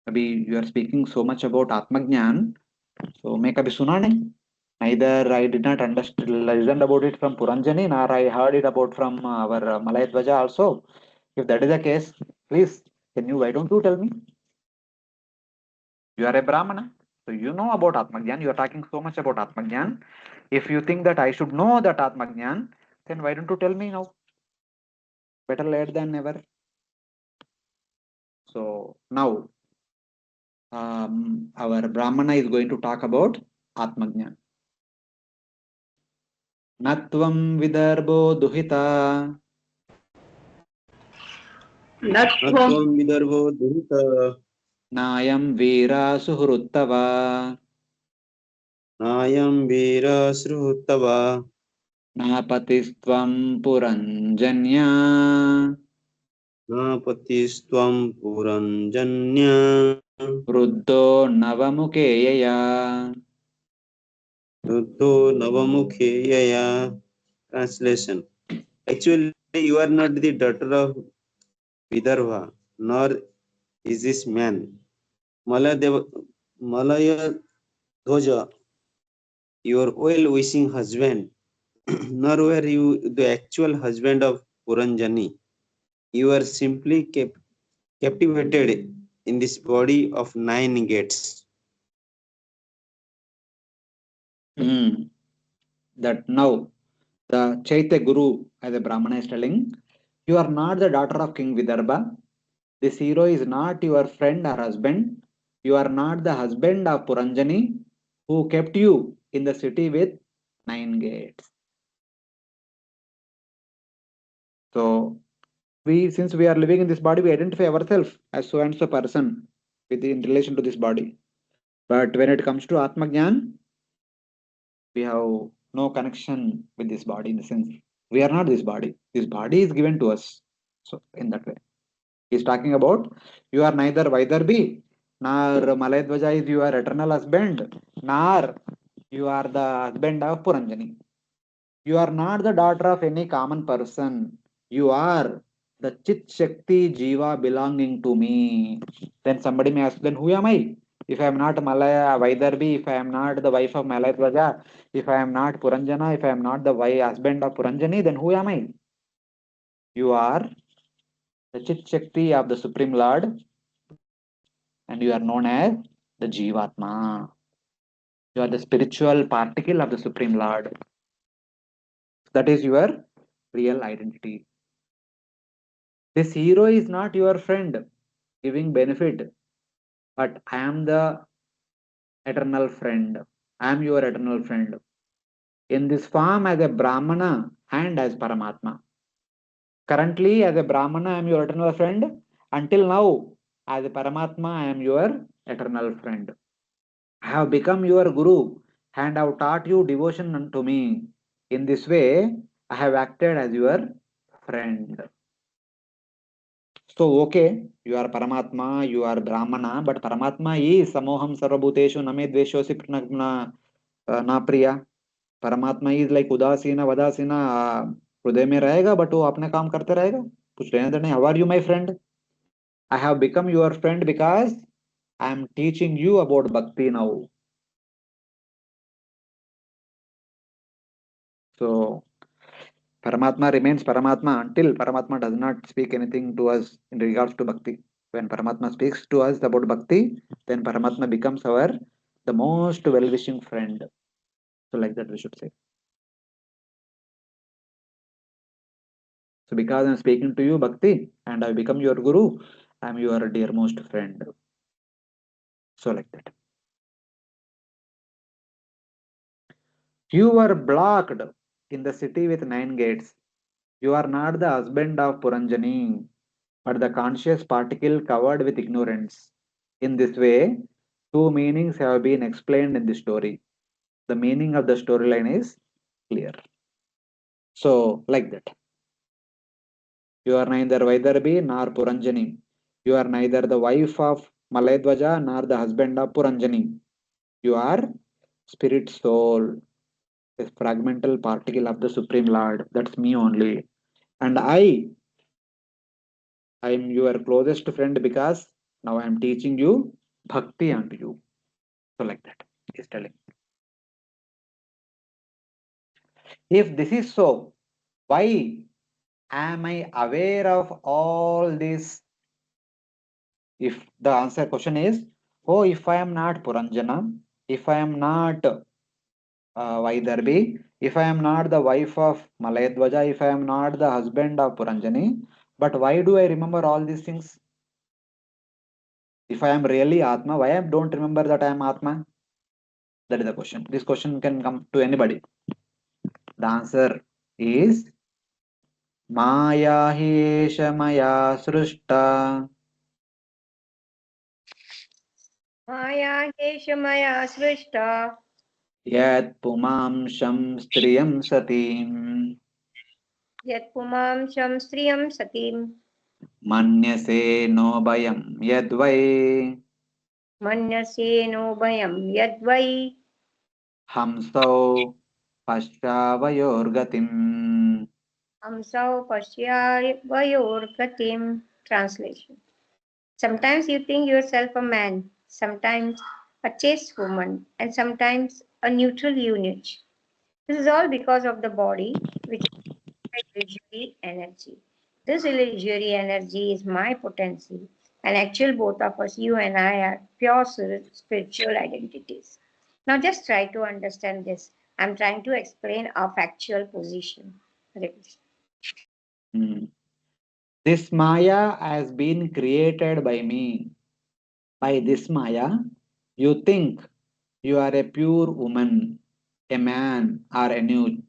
अभी you are speaking so much about Atmajnan, so मैं कभी सुना नहीं. Neither I did not understand, listened about it from Puranjani, nor I heard it about from our Malay Dwaja also. If that is the case, please, why don't you tell me? You are a Brahmana, so you know about Atmajnan. You are talking so much about Atmajnan. If you think that I should know that Atmajnan, then why don't you tell me now? Better late than never. So now our Brahmana is going to talk about Atmajnan. Natvam vidarbho duhita न न त्वं त्वं विदर्भो दुहिता nayam veera suhruttava नायं वीरश्रुतवा napatistvam puranjanya न पतिस्त्वं पुरञ्जन्य Vruddho navamuke yaya. Ruddho Navamukhe Yaya. Translation. Actually, you are not the daughter of Vidarbha, nor is this man. Maladev, Malaya Dhoja, your well-wishing husband, nor were you the actual husband of Puranjani. You are simply captivated in this body of 9 gates. Hmm. That now the Chaitya Guru, as a Brahmana, is telling, you are not the daughter of King Vidarbha. This hero is not your friend or husband. You are not the husband of Puranjani, who kept you in the city with 9 gates. So since we are living in this body, we identify ourselves as so and so person in relation to this body. But when it comes to Atma Gyan, we have no connection with this body, in the sense we are not this body. This body is given to us. So in that way, he's talking about, you are neither Vaidarbhi nor Malayadvaja is your eternal husband, nor you are the husband of Puranjani. You are not the daughter of any common person. You are the Chit Shakti Jiva belonging to me. Then somebody may ask, then who am I? If I am not Malaya Vaidarbhi, if I am not the wife of Malayadvaja, if I am not Puranjana, if I am not the husband of Puranjani, then who am I? You are the Chit Shakti of the Supreme Lord, and you are known as the jivatma. You are the spiritual particle of the Supreme Lord. That is your real identity. This hero is not your friend giving benefit, but I am the eternal friend. I am your eternal friend. In this form as a Brahmana and as Paramatma. Currently, as a Brahmana, I am your eternal friend. Until now, as a Paramatma, I am your eternal friend. I have become your Guru and have taught you devotion unto me. In this way, I have acted as your friend. So, okay, you are Paramatma, you are Brahmana, but Paramatma is Samoham Sarvabhuteshu Name Dveshosi na Priya. Paramatma is like Udasina, Vadasina, हृदय में रहेगा but वो अपने काम करते रहेगा, कुछ लेने देने. How are you, my friend? I have become your friend because I am teaching you about bhakti now. So Paramatma remains Paramatma until Paramatma does not speak anything to us in regards to bhakti. When Paramatma speaks to us about bhakti, then Paramatma becomes our the most well-wishing friend. So like that we should say. So because I'm speaking to you bhakti and I become your guru, I'm your dearmost friend. So like that. You were blocked in the city with 9 gates. You are not the husband of Puranjani, but the conscious particle covered with ignorance. In this way, two meanings have been explained in the story. The meaning of the storyline is clear. So, like that. You are neither Vaidarbhi nor Puranjani. You are neither the wife of Malayadvaja nor the husband of Puranjani. You are spirit soul, a fragmental particle of the Supreme Lord. That's me only. And I am your closest friend because now I am teaching you bhakti unto you. So like that, he's telling. If this is so, why am I aware of all this? If the answer question is, oh, if I am not Puranjana, if I am not Vaidarbhi, if I am not the wife of Malayadvaja, if I am not the husband of Puranjani, but why do I remember all these things? If I am really Atma, why I don't remember that I am Atma? That is the question. This question can come to anybody. The answer is Maya hi esha maya srushta Maya hesha maya srishta yat pumamsham striyam satim yat pumam sham striyam satim manyase no bayam yadvai मन्यसेनो भयं यद्वै हंसौ पश्चावयोर्गतिम्. हमसौ पश्यावयोर्गतिम्. Translation. Sometimes you think yourself a man, sometimes a chaste woman, and sometimes a neutral unit. This is all because of the body, which is illusory energy. This illusory energy is my potency, and actual both of us, you and I, are pure spiritual identities. Now just try to understand this. I'm trying to explain our factual position. Hare Krishna. Hmm. This Maya has been created by me. By this Maya, you think you are a pure woman, a man, or a nude.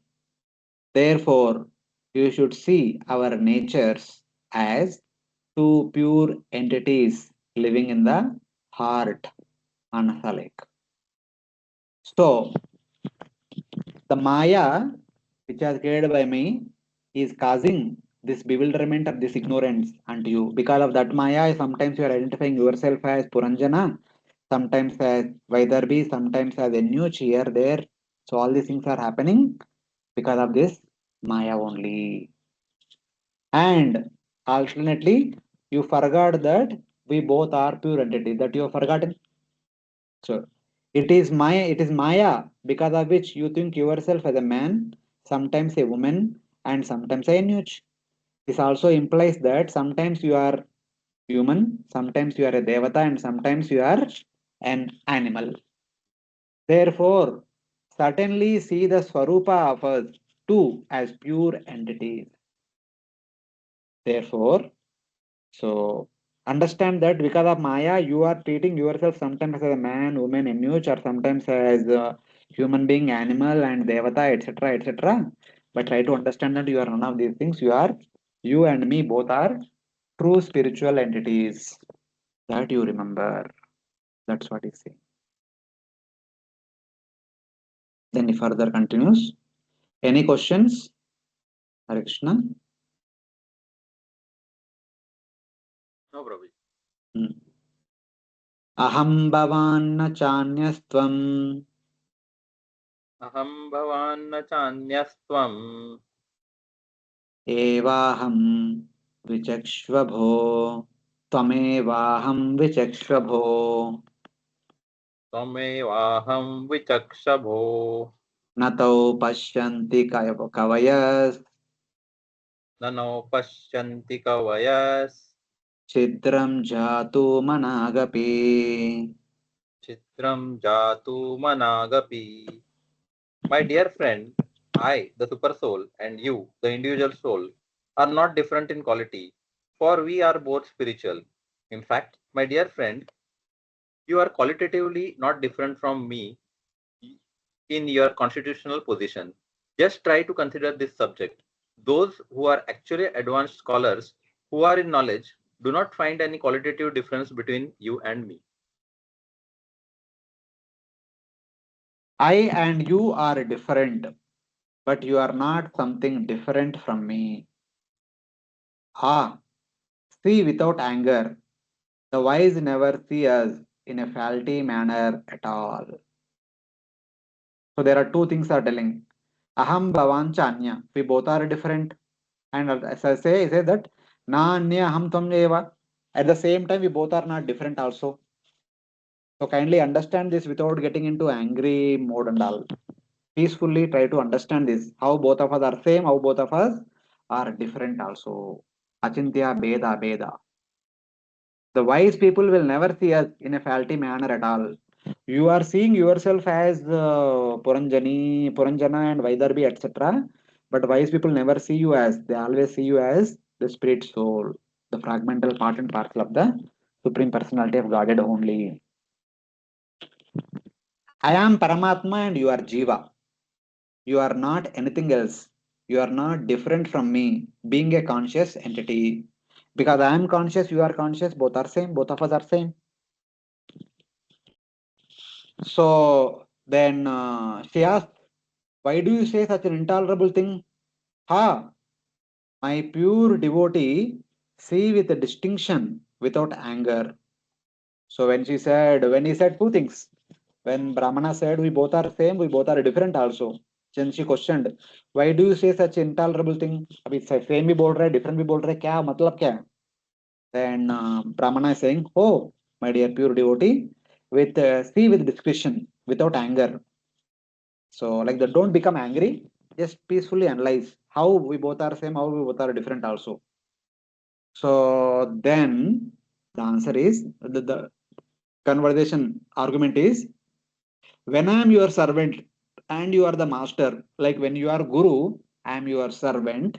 Therefore, you should see our natures as two pure entities living in the heart, Manasa. So, the Maya, which was created by me, is causing this bewilderment or this ignorance unto you. Because of that Maya, sometimes you are identifying yourself as Puranjana, sometimes as Vaidarbhi, sometimes as Enuch here, there. So, all these things are happening because of this Maya only. And alternately, you forgot that we both are pure entities, that you have forgotten. So it is Maya because of which you think yourself as a man, sometimes a woman, and sometimes a nuch. This also implies that sometimes you are human, sometimes you are a devata, and sometimes you are an animal. Therefore, certainly see the Swarupa of us too as pure entities. Therefore, so understand that because of Maya, you are treating yourself sometimes as a man, woman, image, or sometimes as a human being, animal, and devata, etc., etc. But try to understand that you are none of these things. You and me both are true spiritual entities. That you remember. That's what he saying. Then he further continues. Any questions, Hare Krishna? No, Prabhuji. Hmm. Aham bhavan chanyastvam अहं भवान् न चान्यस्त्वम् एवाहं विचक्ष्वभो त्वमेवाहं विचक्ष्वभो त्वमेवाहं विचक्षभो न तौ पश्यन्ति ननो पश्यन्ति कवयश्चित्रं जातु मनागपि. चित्रं जातु मनागपि. My dear friend, I, the super soul, and you, the individual soul, are not different in quality, for we are both spiritual. In fact, my dear friend, you are qualitatively not different from me in your constitutional position. Just try to consider this subject. Those who are actually advanced scholars, who are in knowledge, do not find any qualitative difference between you and me. I and you are different, but you are not something different from me. Ah, see without anger. The wise never see us in a faulty manner at all. So there are two things are telling. Aham bhavan cha anya. We both are different. And as I say that na anya aham tvam eva. At the same time, we both are not different also. So kindly understand this without getting into angry mode and all. Peacefully try to understand this. How both of us are same, how both of us are different also. Achintya beda beda. The wise people will never see us in a faulty manner at all. You are seeing yourself as Puranjana and Vaidarbhi, etc. But wise people never see you as, they always see you as the spirit soul, the fragmental part and parcel of the Supreme Personality of Godhead only. I am Paramatma and you are Jiva. You are not anything else. You are not different from me, being a conscious entity. Because I am conscious, you are conscious, both are same, both of us are same. So then she asked, why do you say such an intolerable thing? Ha, my pure devotee, see with a distinction without anger. So when he said two things, when Brahmana said we both are same, we both are different also. Then she questioned, why do you say such intolerable thing? अभी same भी बोल रहा है, different भी बोल रहा है, क्या मतलब क्या है? Then Brahmana is saying, oh, my dear pure devotee, with see with discretion, without anger. So like that, don't become angry. Just peacefully analyze how we both are same, how we both are different also. So then the answer is the conversation argument is, when I am your servant and you are the master, like when you are guru, I am your servant.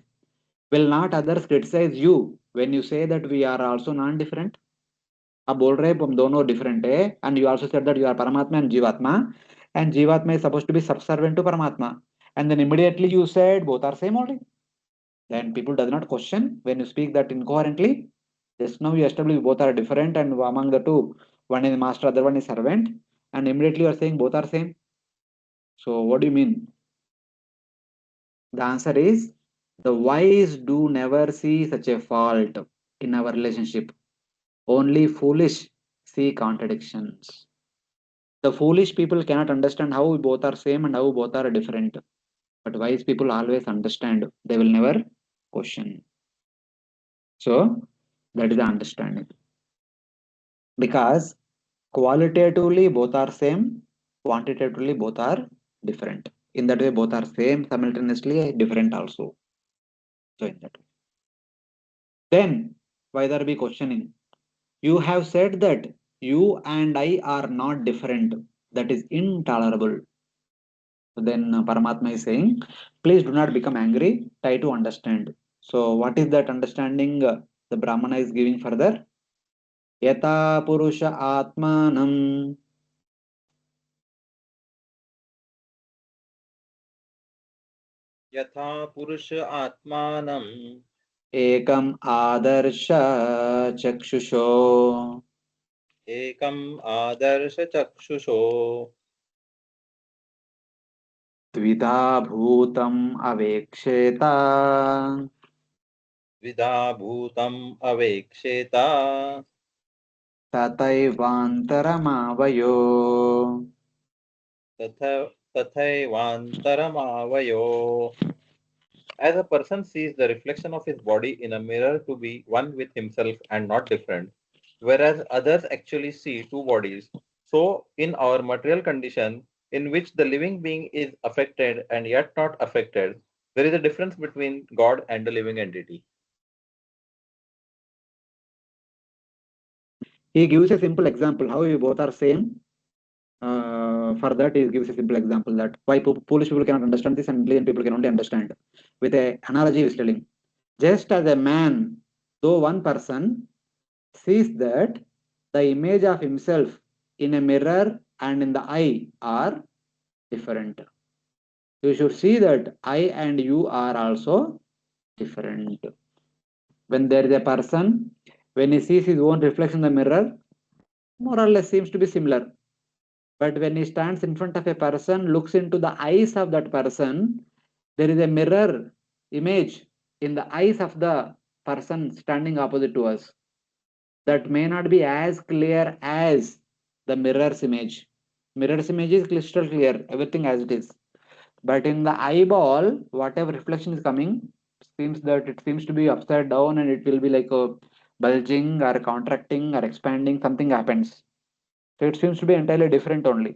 Will not others criticize you when you say that we are also non-different? आप बोल रहे हैं हम दोनों different है, and you also said that you are Paramatma and Jivatma is supposed to be subservient to Paramatma, and then immediately you said both are same only. Then people does not question when you speak that incoherently. Just now you established both are different, and among the two, one is master, other one is servant, and immediately you are saying both are same. So what do you mean? The answer is, the wise do never see such a fault in our relationship. Only foolish see contradictions. The foolish people cannot understand how we both are same and how we both are different. But wise people always understand. They will never question. So that is the understanding. Because qualitatively both are same, quantitatively both are different. In that way, both are same simultaneously, different also. So in that way. Then why there be questioning? You have said that you and I are not different. That is intolerable. So then Paramatma is saying, please do not become angry. Try to understand. So what is that understanding the Brahmana is giving further? Yata Purusha Atmanam यथा पुरुष आत्मानं Ekam Adarsha Chakshusho एकम् आदर्श चक्षुषो Dvidha Bhutam Aveksheta द्विधा भूतम् अवेक्षेता Tataivantaramavayo. तथा तथैवान्तरमावयो. As a person sees the reflection of his body in a mirror to be one with himself and not different, whereas others actually see two bodies, so in our material condition, in which the living being is affected and yet not affected, there is a difference between God and the living entity. He gives a simple example how we both are same. For that, he gives a simple example that why foolish people cannot understand this and intelligent people can only understand. With a analogy, he is telling, just as a man, though one person sees that the image of himself in a mirror and in the eye are different. You should see that I and you are also different. When there is a person, when he sees his own reflection in the mirror, more or less seems to be similar. But when he stands in front of a person, looks into the eyes of that person, there is a mirror image in the eyes of the person standing opposite to us that may not be as clear as the mirror's image. Mirror's image is crystal clear, everything as it is. But in the eyeball, whatever reflection is coming, seems that it seems to be upside down and it will be like a bulging or contracting or expanding, something happens. So it seems to be entirely different only.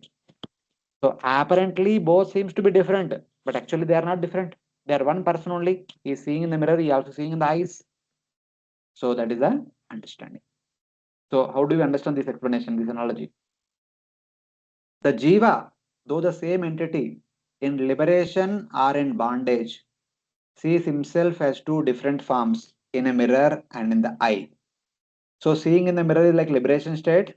So apparently both seems to be different, but actually they are not different. They are one person only. He is seeing in the mirror, he is also seeing in the eyes. So that is the understanding. So how do you understand this explanation, this analogy? The jiva, though the same entity, in liberation or in bondage, sees himself as two different forms in a mirror and in the eye. So seeing in the mirror is like liberation state,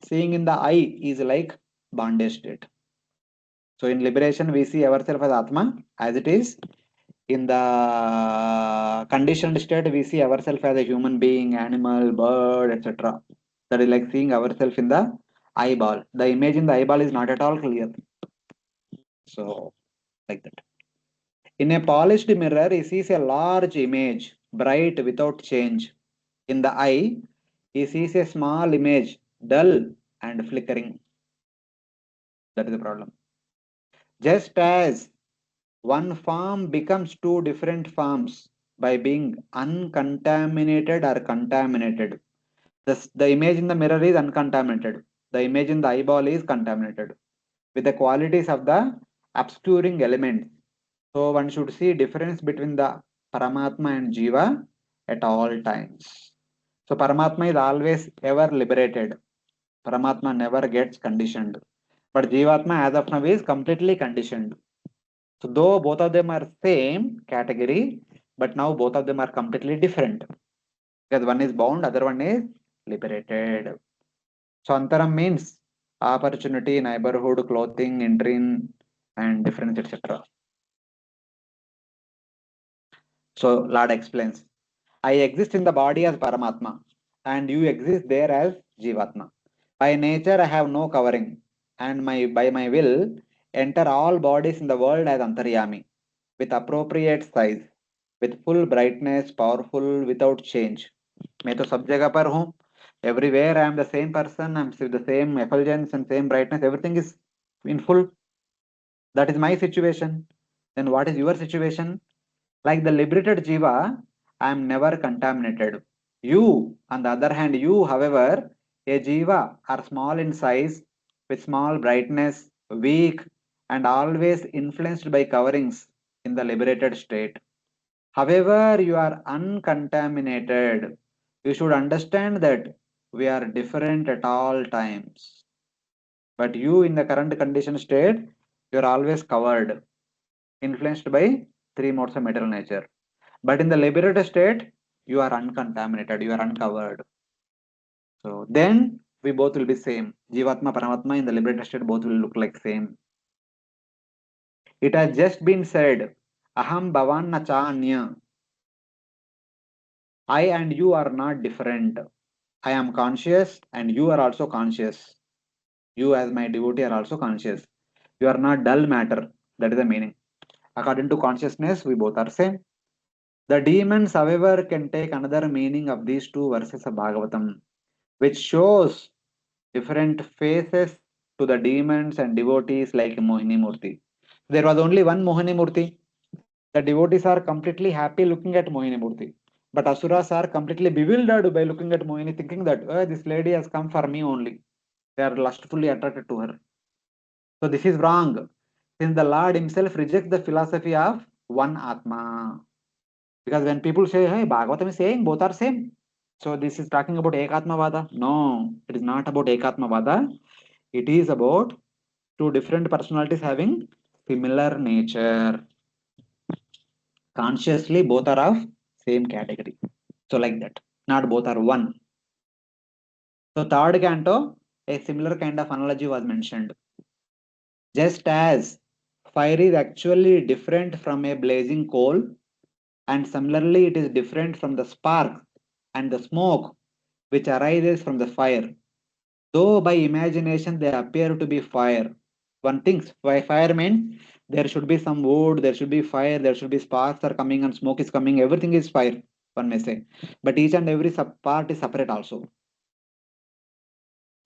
seeing in the eye is like bondage state. So in liberation, we see ourselves as Atma as it is. In the conditioned state, we see ourselves as a human being, animal, bird, etc. That is like seeing ourselves in the eyeball. The image in the eyeball is not at all clear. So, like that. In a polished mirror, he sees a large image, bright without change. In the eye, he sees a small image, dull and flickering. That is the problem. Just as one form becomes two different forms by being uncontaminated or contaminated. The image in the mirror is uncontaminated. The image in the eyeball is contaminated with the qualities of the obscuring elements. So one should see difference between the Paramatma and Jiva at all times. So Paramatma is always ever liberated. Paramatma never gets conditioned. But Jivatma as of now is completely conditioned. So though both of them are same category, but now both of them are completely different. Because one is bound, other one is liberated. So antaram means opportunity, neighborhood, clothing, entry in, and difference, etc. So Lord explains, I exist in the body as Paramatma, and you exist there as Jivatma. By nature, I have no covering, and by my will, enter all bodies in the world as Antaryami, with appropriate size, with full brightness, powerful, without change. मैं तो सब जगह पर हूँ. Everywhere I am the same person, I am with the same effulgence and same brightness, everything is in full. That is my situation. Then what is your situation? Like the liberated Jiva, I am never contaminated. You, on the other hand, you, however, a Jiva, are small in size, with small brightness, weak, and always influenced by coverings in the liberated state. However, you are uncontaminated. You should understand that we are different at all times. But you, in the current condition state, you are always covered, influenced by three modes of material nature. But in the liberated state, you are uncontaminated, you are uncovered. So then we both will be same. Jivatma, Paramatma in the liberated state both will look like same. It has just been said, Aham Bhavan na cha anya. I and you are not different. I am conscious and you are also conscious. You as my devotee are also conscious. You are not dull matter. That is the meaning. According to consciousness, we both are same. The demons, however, can take another meaning of these two verses of Bhagavatam, which shows different faces to the demons and devotees like Mohini Murti. There was only one Mohini Murti. The devotees are completely happy looking at Mohini Murti. But Asuras are completely bewildered by looking at Mohini, thinking that this lady has come for me only. They are lustfully attracted to her. So this is wrong. Since the Lord himself rejects the philosophy of one Atma. Because when people say, hey, Bhagavatam is saying both are same. So this is talking about Ekatma Vada. No, it is not about Ekatma Vada. It is about two different personalities having similar nature. Consciously, both are of same category. So like that. Not both are one. So third canto, a similar kind of analogy was mentioned. Just as fire is actually different from a blazing coal, and similarly it is different from the spark and the smoke which arises from the fire. Though by imagination they appear to be fire. One thinks by fire means there should be some wood, there should be fire, there should be sparks are coming and smoke is coming, everything is fire, one may say. But each and every part is separate also.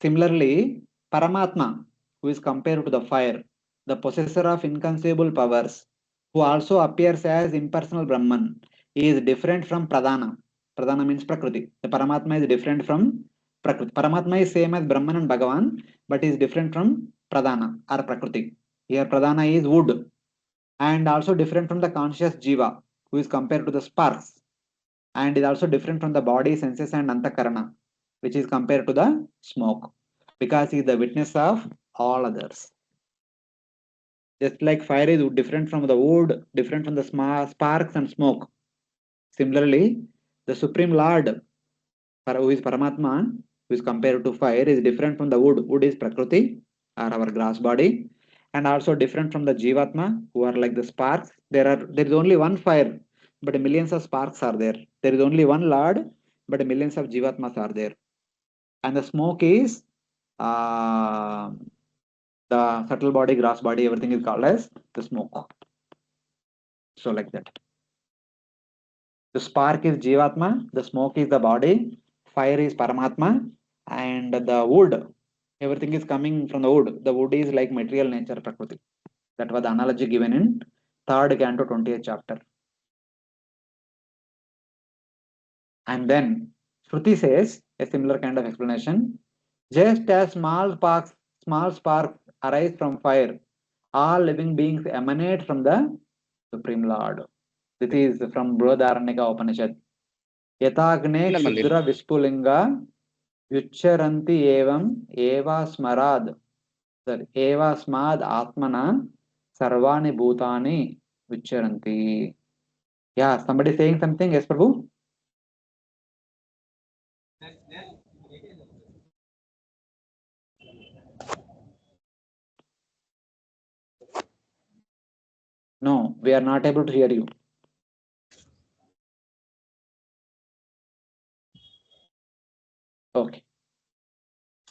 Similarly, Paramatma, who is compared to the fire, the possessor of inconceivable powers, who also appears as impersonal Brahman, is different from Pradhana. Pradhana means Prakriti. The Paramatma is different from Prakriti. Paramatma is same as Brahman and Bhagavan, but is different from Pradhana or Prakriti. Here Pradhana is wood and also different from the conscious Jiva, who is compared to the sparks and is also different from the body, senses, and antakarana, which is compared to the smoke, because he is the witness of all others. Just like fire is different from the wood, different from the sparks and smoke. Similarly, the Supreme Lord, who is Paramatma, who is compared to fire, is different from the wood. Wood is Prakriti, or our grass body, and also different from the Jivatma, who are like the sparks. There is only one fire, but millions of sparks are there. There is only one Lord, but millions of Jivatmas are there. And the smoke is uh, the subtle body, grass body, everything is called as the smoke. So like that. The spark is Jivatma, the smoke is the body, fire is Paramatma, and the wood, everything is coming from the wood. The wood is like material nature, Prakriti. That was the analogy given in third canto, 20th chapter. And then Shruti says a similar kind of explanation. Just as small sparks arise from fire, all living beings emanate from the Supreme Lord. This is from Brihadaranyaka Upanishad. Yatagne Kshudra Vispulinga Yucharanti Evam Eva Smarad. Eva Smad Atmana Sarvani Bhutani Vicharanti. Yeah, somebody saying something? Yes, Prabhu? No, we are not able to hear you. Okay.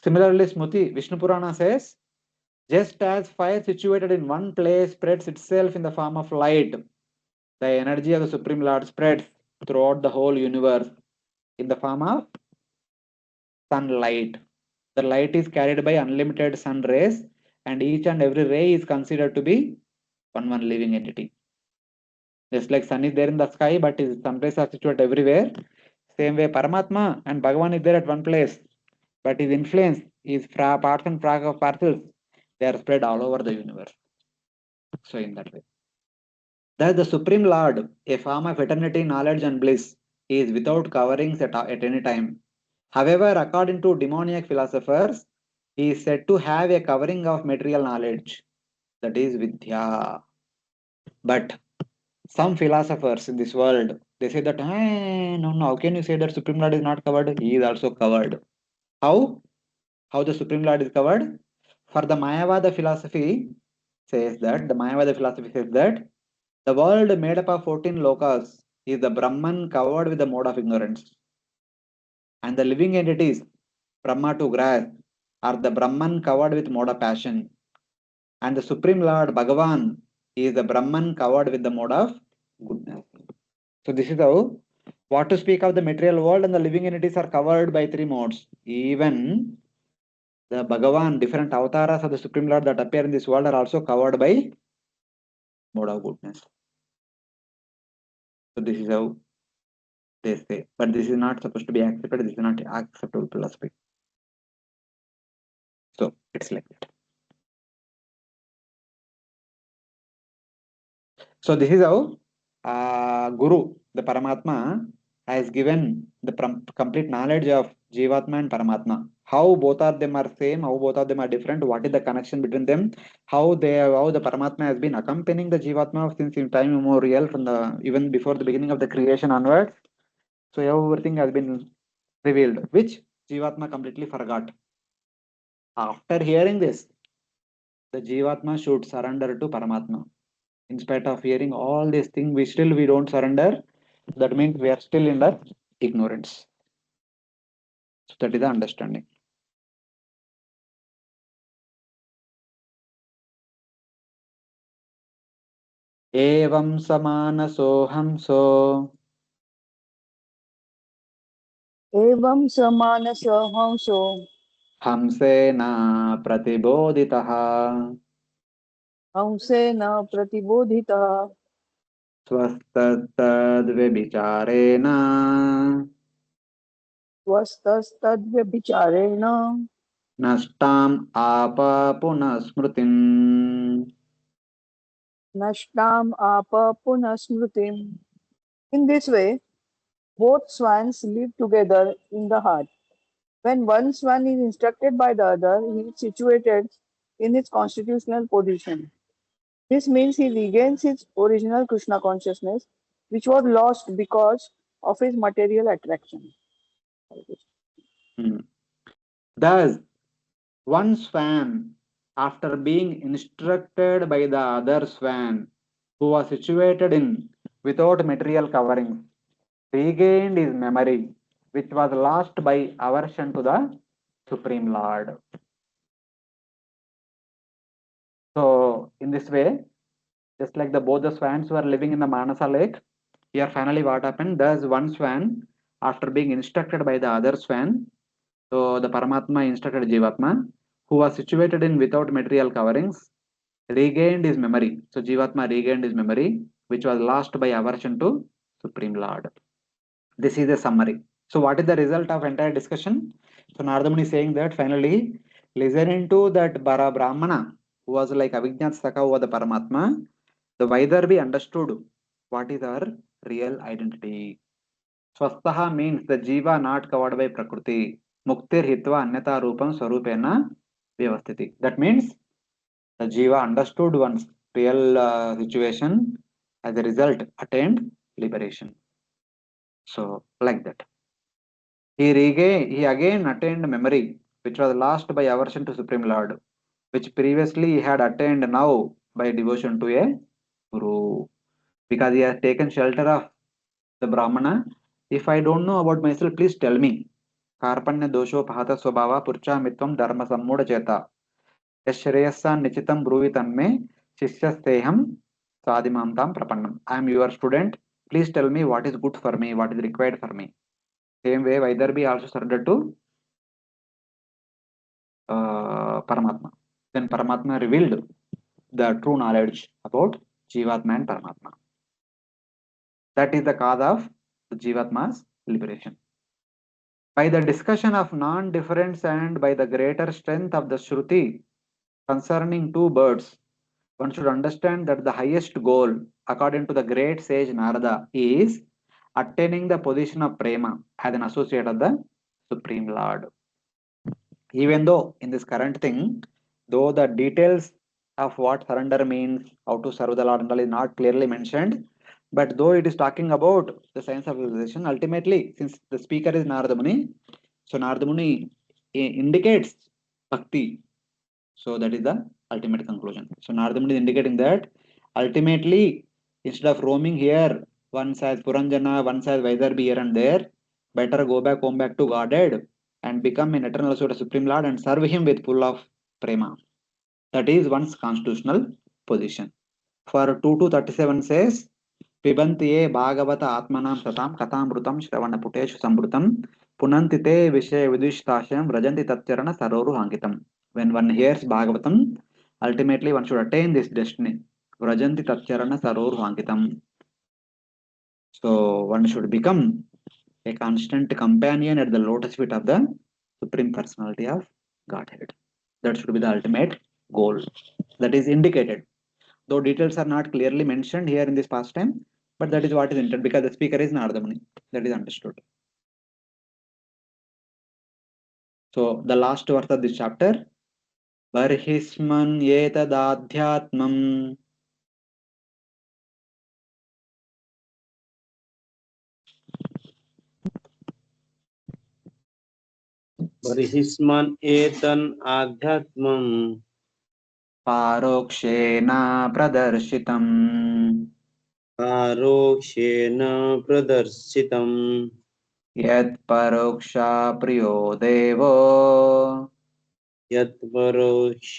Similarly, Smriti, Vishnu Purana says, just as fire situated in one place spreads itself in the form of light, the energy of the Supreme Lord spreads throughout the whole universe in the form of sunlight. The light is carried by unlimited sun rays, and each and every ray is considered to be one living entity. Just like sun is there in the sky, but his sun rays are situated everywhere. Same way, Paramatma and Bhagavan is there at one place, but his influence, his parts and parcels, they are spread all over the universe. So in that way, thus the Supreme Lord, a form of eternity, knowledge, and bliss, is without coverings at any time. However, according to demoniac philosophers, he is said to have a covering of material knowledge, that is Vidya. But some philosophers in this world, they say that, hey, no, how can you say that Supreme Lord is not covered? He is also covered. How? How the Supreme Lord is covered? For the Mayavada philosophy says that the world made up of 14 lokas is the Brahman covered with the mode of ignorance. And the living entities, Brahma to grass, are the Brahman covered with mode of passion. And the Supreme Lord Bhagavan is the Brahman covered with the mode of goodness. So this is how what to speak of the material world and the living entities are covered by three modes. Even the Bhagavan, different avatars of the Supreme Lord that appear in this world are also covered by mode of goodness. So this is how they say. But this is not supposed to be accepted. This is not acceptable philosophy. So it's like that. So this is how Guru, the Paramatma, has given the complete knowledge of jivatma and Paramatma. How both of them are same, how both of them are different, what is the connection between them, how the Paramatma has been accompanying the jivatma since in time immemorial from the even before the beginning of the creation onwards. So everything has been revealed, which jivatma completely forgot. After hearing this, the jivatma should surrender to Paramatma. In spite of hearing all these things, we don't surrender. That means we are still in the ignorance. So that is the understanding. Evam samanaso hamso एवं समानस हंसो hamsena pratiboditaha हंसेन प्रतिबोधितः swastadvyabhicarena स्वस्तस्तद्व्यभिचारेण nashtam apa punasmritim. नष्टाम् आप पुनः स्मृतिम्. In this way, both swans live together in the heart. When one swan is instructed by the other, he is situated in its constitutional position. This means he regains his original Krishna consciousness, which was lost because of his material attraction. Hmm. Thus, one swan, after being instructed by the other swan, who was situated in without material coverings, regained his memory, which was lost by aversion to the Supreme Lord. So, in this way, just like both the swans were living in the Manasa lake, here finally what happened? Thus, one swan, after being instructed by the other swan, So the Paramatma instructed Jivatma, who was situated in without material coverings, regained his memory. So Jivatma regained his memory, which was lost by aversion to Supreme Lord. This is a summary. So what is the result of entire discussion? So Narada Muni is saying that finally, listening to that Brahmana, who was like Avijnat Saka over the Paramatma, the Vaidarbhi understood what is our real identity. Swastaha means the jiva not covered by Prakriti. Muktir hitva anyata rupam swarupena vyavasthiti. That means the jiva understood one's real situation, as a result attained liberation. So like that. He again attained memory, which was lost by aversion to Supreme Lord, which previously he had attained now by devotion to a Guru. Because he has taken shelter of the Brahmana. If I don't know about myself, please tell me. Karpanya dosho pahata swabhava purcha mitvam dharma sammuda cheta. Yashreyasa nichitam bruvitanme shishyasteham sadimamtam prapannam. I am your student. Please tell me what is good for me, what is required for me. Same way, Vaidarbhi also surrendered to Paramatma. Then Paramatma revealed the true knowledge about Jivatma and Paramatma. That is the cause of the Jivatma's liberation. By the discussion of non-difference and by the greater strength of the Shruti concerning two birds, one should understand that the highest goal, according to the great sage Narada, is attaining the position of Prema as an associate of the Supreme Lord. Even though in this current thing, though the details of what surrender means, how to serve the Lord and all is not clearly mentioned, but though it is talking about the science of realization, ultimately, since the speaker is Narada Muni, so Narada Muni indicates bhakti. So that is the ultimate conclusion. So Narada Muni is indicating that ultimately, instead of roaming here, one says Puranjana, one says Vaidarbhi here and there, better go back home back to Godhead and become an eternal sort of Supreme Lord and serve him with full of prema. That is one's constitutional position. For 2 to 37 says, पिबन्ति ये भागवत आत्मनां सतां कथामृतं श्रवणपुटेषु संवृतं पुनन्ति ते विषय विदुषिताशयं व्रजन्ति तच्चरण सरोरुहाङ्कितम्. When one hears Bhagavatam, ultimately one should attain this destiny. Vrajanti tatcharana saroruhankitam. So one should become a constant companion at the lotus feet of the Supreme Personality of Godhead. That should be the ultimate goal. That is indicated. Though details are not clearly mentioned here in this pastime, but that is what is intended because the speaker is Narada Muni. That is understood. So the last verse of this chapter, Barhisman yetadadhyatmam Barihisman etan adhyatmam पारोक्षेण प्रदर्शितम् आरोक्षेण प्रदर्शितम् यत्परोक्षा प्रियो देवो यत्परोक्ष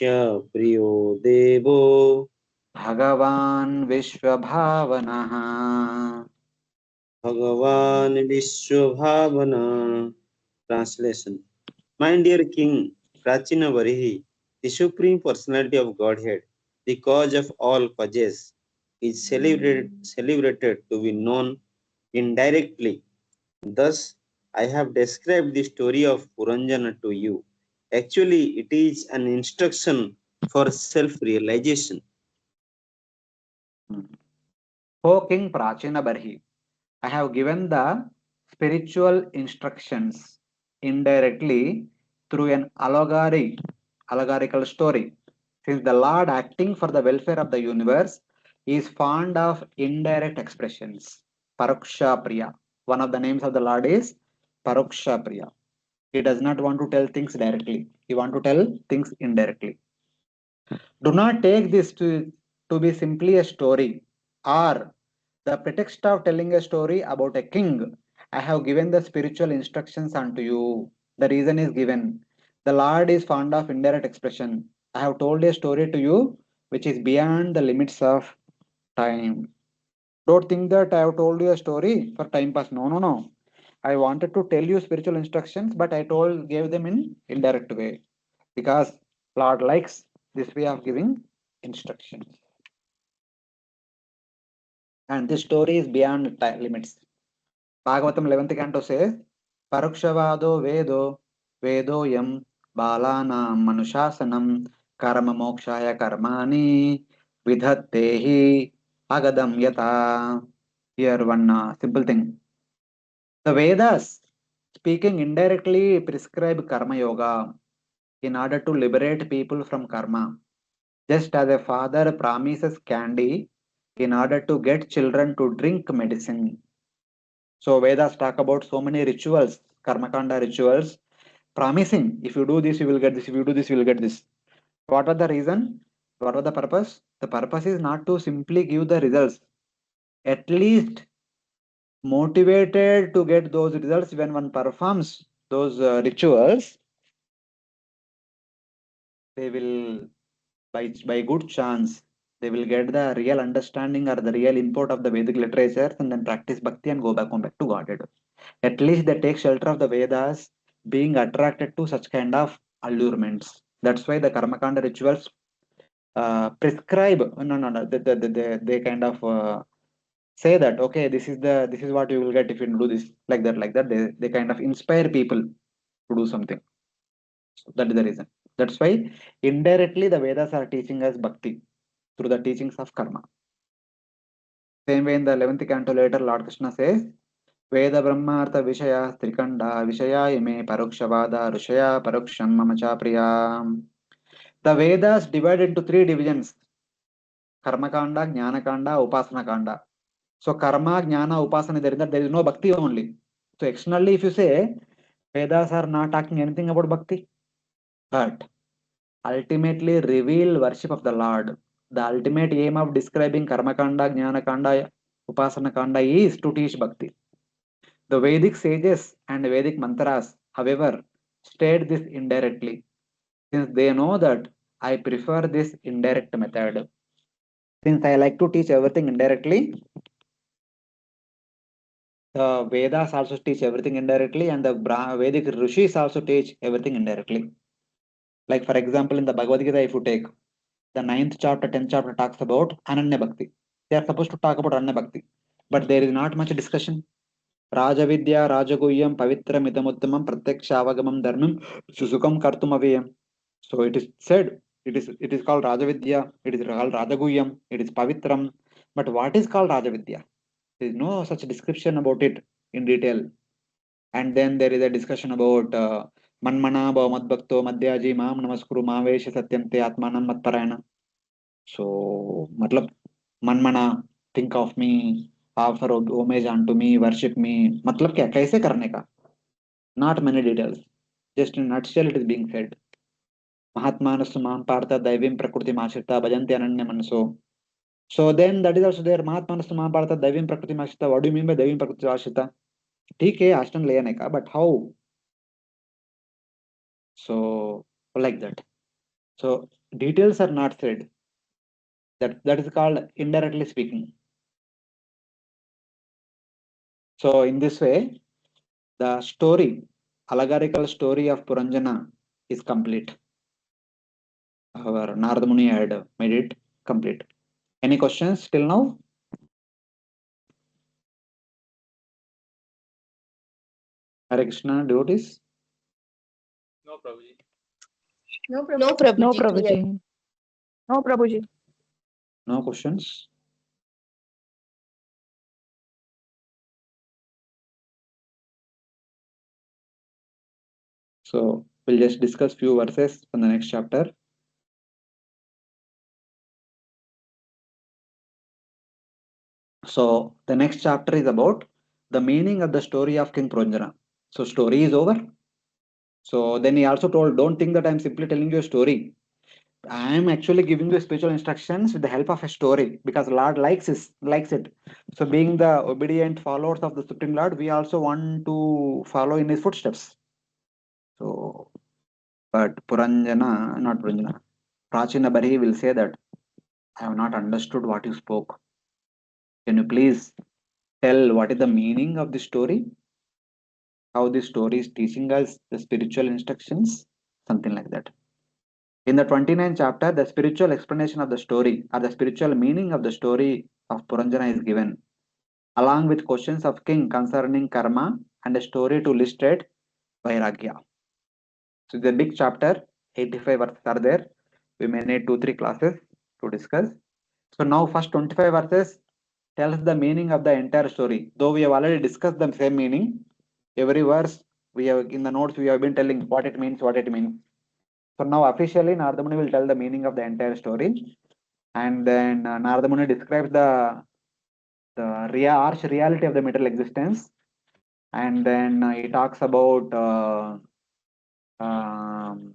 प्रियो देवो भगवान् विश्वभावनः. भगवान् विश्वभावना. Translation. My dear King Prachina Varihi, the Supreme Personality of Godhead, the cause of all causes, is celebrated to be known indirectly. Thus, I have described the story of Puranjana to you. Actually, it is an instruction for self-realization. O King Prachina Barhi, I have given the spiritual instructions indirectly through an allegorical story. Since the Lord, acting for the welfare of the universe, is fond of indirect expressions. Paroksha Priya. One of the names of the Lord is Paroksha Priya. He does not want to tell things directly. He wants to tell things indirectly. Do not take this to be simply a story or the pretext of telling a story about a king. I have given the spiritual instructions unto you. The reason is given. The Lord is fond of indirect expression. I have told a story to you which is beyond the limits of time. Don't think that I have told you a story for time pass. No, no, no. I wanted to tell you spiritual instructions, but I gave them in indirect way because Lord likes this way of giving instructions. And this story is beyond limits. Bhagavatam 11th canto says, Parukshvado Vedo, Vedoyam, Balanam Manushasanam, Karma Mokshaya Karmani, Vidhattehi, Agadam Yata. Here, one simple thing. The Vedas, speaking indirectly, prescribe Karma Yoga in order to liberate people from karma. Just as a father promises candy in order to get children to drink medicine. So Vedas talk about so many rituals, karmakanda rituals, promising if you do this, you will get this, if you do this, you will get this. What are the reason? What are the purpose? The purpose is not to simply give the results. At least motivated to get those results when one performs those rituals, they will by good chance they will get the real understanding or the real import of the Vedic literature and then practice bhakti and go back to Godhead. At least they take shelter of the Vedas, being attracted to such kind of allurements. That's why the Karmakanda rituals prescribe. No. They kind of say that okay, this is what you will get if you do this like that, like that. They kind of inspire people to do something. So that is the reason. That's why indirectly the Vedas are teaching us bhakti through the teachings of karma. Same way in the 11th canto later, Lord Krishna says, Veda Brahmartha Vishaya Trikanda Vishaya Ime Parokshvada Rishaya Paroksham Mama Cha Priya. The Vedas divide into three divisions: Karmakanda, Jnanakanda, Upasanakanda. So Karma, Jnana, Upasana, there is no bhakti only. So externally, if you say Vedas are not talking anything about bhakti, but ultimately reveal worship of the Lord. The ultimate aim of describing Karmakanda, Jnanakanda, Upasanakanda is to teach bhakti. The Vedic sages and Vedic mantras, however, state this indirectly, since they know that I prefer this indirect method. Since I like to teach everything indirectly, the Vedas also teach everything indirectly, and the Vedic Rishis also teach everything indirectly. Like, for example, in the Bhagavad Gita, if you take the 9th chapter, 10th chapter talks about Ananya Bhakti. They are supposed to talk about Ananya Bhakti, but there is not much discussion. Rajavidya, Rajaguhyam, Pavitram, Idamuttamam, Pratyakshavagamam, Dharmam, Susukam, Kartumavayam. So it is said, it is called Rajavidya, it is called Rajaguhyam, it is Pavitram. But what is called Rajavidya? There is no such description about it in detail. And then there is a discussion about Manmana, Bhakto, Madhyaji, Mam, Namaskuru, Mavesh, Satyante, Atmanam, Matparayana. So, matlab, Manmana, think of me, offer homage unto me, worship me. Matlab kya? Kaise karne ka? Not many details. Just in a nutshell, it is being said. Mahatmanastu Mam Partha Daivim Prakriti Mashita Bhajanti Ananya Manaso. So then that is also there. Mahatmanastu Mam Partha Daivim Prakriti Mashita. What do you mean by Daivim Prakriti Mashita? ठीक है आश्रम ले आने का, but how? So like that. So details are not said. That is called indirectly speaking. So in this way, the story, allegorical story of Puranjana is complete. Our Narada Muni had made it complete. Any questions till now? Hare Krishna devotees? No, Prabhuji. No No, problem. No, Prabhuji, clear. Prabhuji. No, Prabhuji. No questions? So we'll just discuss few verses from the next chapter. So the next chapter is about the meaning of the story of King Puranjana. So story is over. So then he also told, don't think that I'm simply telling you a story. I am actually giving you spiritual instructions with the help of a story because Lord likes it. So being the obedient followers of the Supreme Lord, we also want to follow in his footsteps. So, but Puranjana, not Puranjana, Prachina Bari will say that I have not understood what you spoke. Can you please tell what is the meaning of this story? how this story is teaching us the spiritual instructions, something like that. In the 29th chapter, the spiritual explanation of the story or the spiritual meaning of the story of Puranjana is given, along with questions of king concerning karma and a story to illustrate Vairagya. So the big chapter, 85 verses are there. We may need 2-3 classes to discuss. So now first 25 verses tells the meaning of the entire story. Though we have already discussed the same meaning, every verse we have in the notes we have been telling what it means, what it means. So now officially Narada Muni will tell the meaning of the entire story, and then Narada Muni describes the harsh reality of the material existence, and then he talks about um,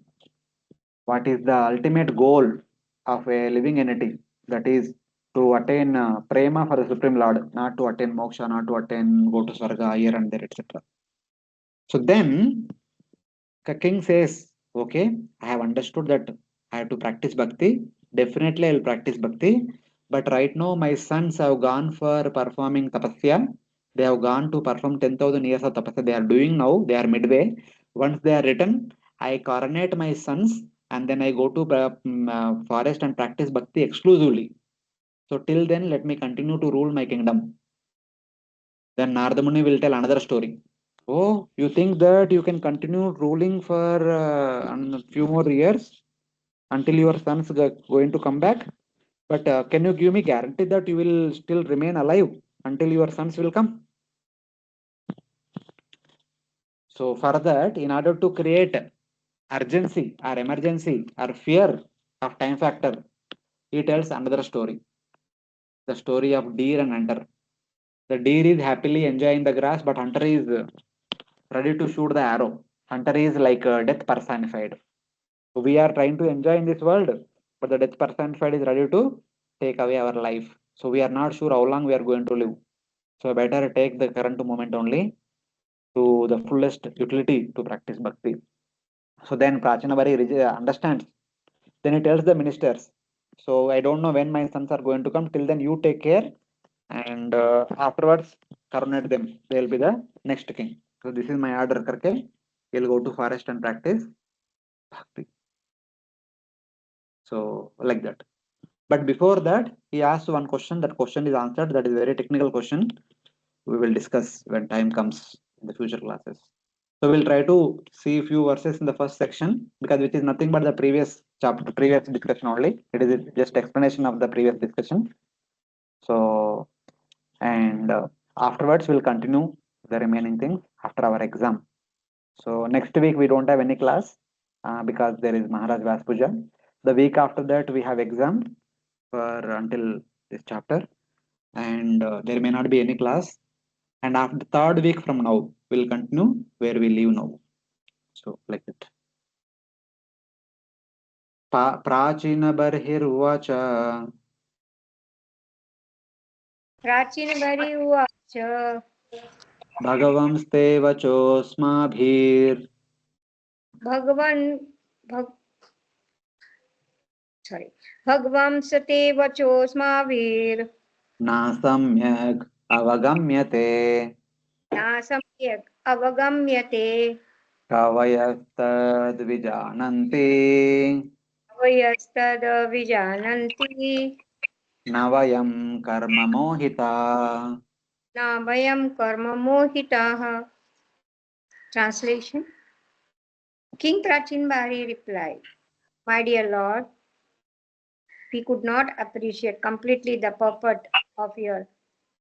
what is the ultimate goal of a living entity, that is to attain prema for the Supreme Lord, not to attain moksha, not to attain go to Swarga here and there, etc. So then the king says, okay, I have understood that I have to practice bhakti. Definitely I will practice bhakti. But right now my sons have gone for performing tapasya. They have gone to perform 10,000 years of tapasya. They are doing now. They are midway. Once they are written, I coronate my sons and then I go to forest and practice bhakti exclusively. So till then, let me continue to rule my kingdom. Then Narada Muni will tell another story. Oh, you think that you can continue ruling for a few more years until your sons are going to come back? But can you give me guarantee that you will still remain alive until your sons will come? So for that, in order to create urgency or emergency or fear of time factor, he tells another story, the story of deer and hunter. The deer is happily enjoying the grass, but hunter is ready to shoot the arrow. Hunter is like death personified. We are trying to enjoy in this world, but the death personified is ready to take away our life. So we are not sure how long we are going to live. So better take the current moment only to the fullest utility to practice bhakti. So then Prachinabari understands. Then he tells the ministers, so I don't know when my sons are going to come. Till then, you take care, and afterwards coronate them. They will be the next king. So this is my order. Karke, he'll go to forest and practice bhakti. So like that. But before that, he asked one question. That question is answered. That is a very technical question. We will discuss when time comes in the future classes. So we'll try to see a few verses in the first section, because which is nothing but the previous chapter, previous discussion only. It is just explanation of the previous discussion. So and afterwards we'll continue the remaining things after our exam. So next week we don't have any class because there is Maharaj Vyas Puja. The week after that we have exam for until this chapter, and there may not be any class. And after the third week from now, we'll continue where we leave now. So like that. Prachina barhirvacha प्राचीनभरि उवाच bhagavanste vachosmabhir भगवन् भग sorry भगवंसते वचोऽस्माभिर्न na samyak avagamyate सम्यक् अवगम्यते kavayastad vijananti वयस्तद्विजानन्ति navayam karma mohita. न वयं कर्म मोहिताः. Translation. King Prachinbari replied, my dear Lord, we could not appreciate completely the purport of your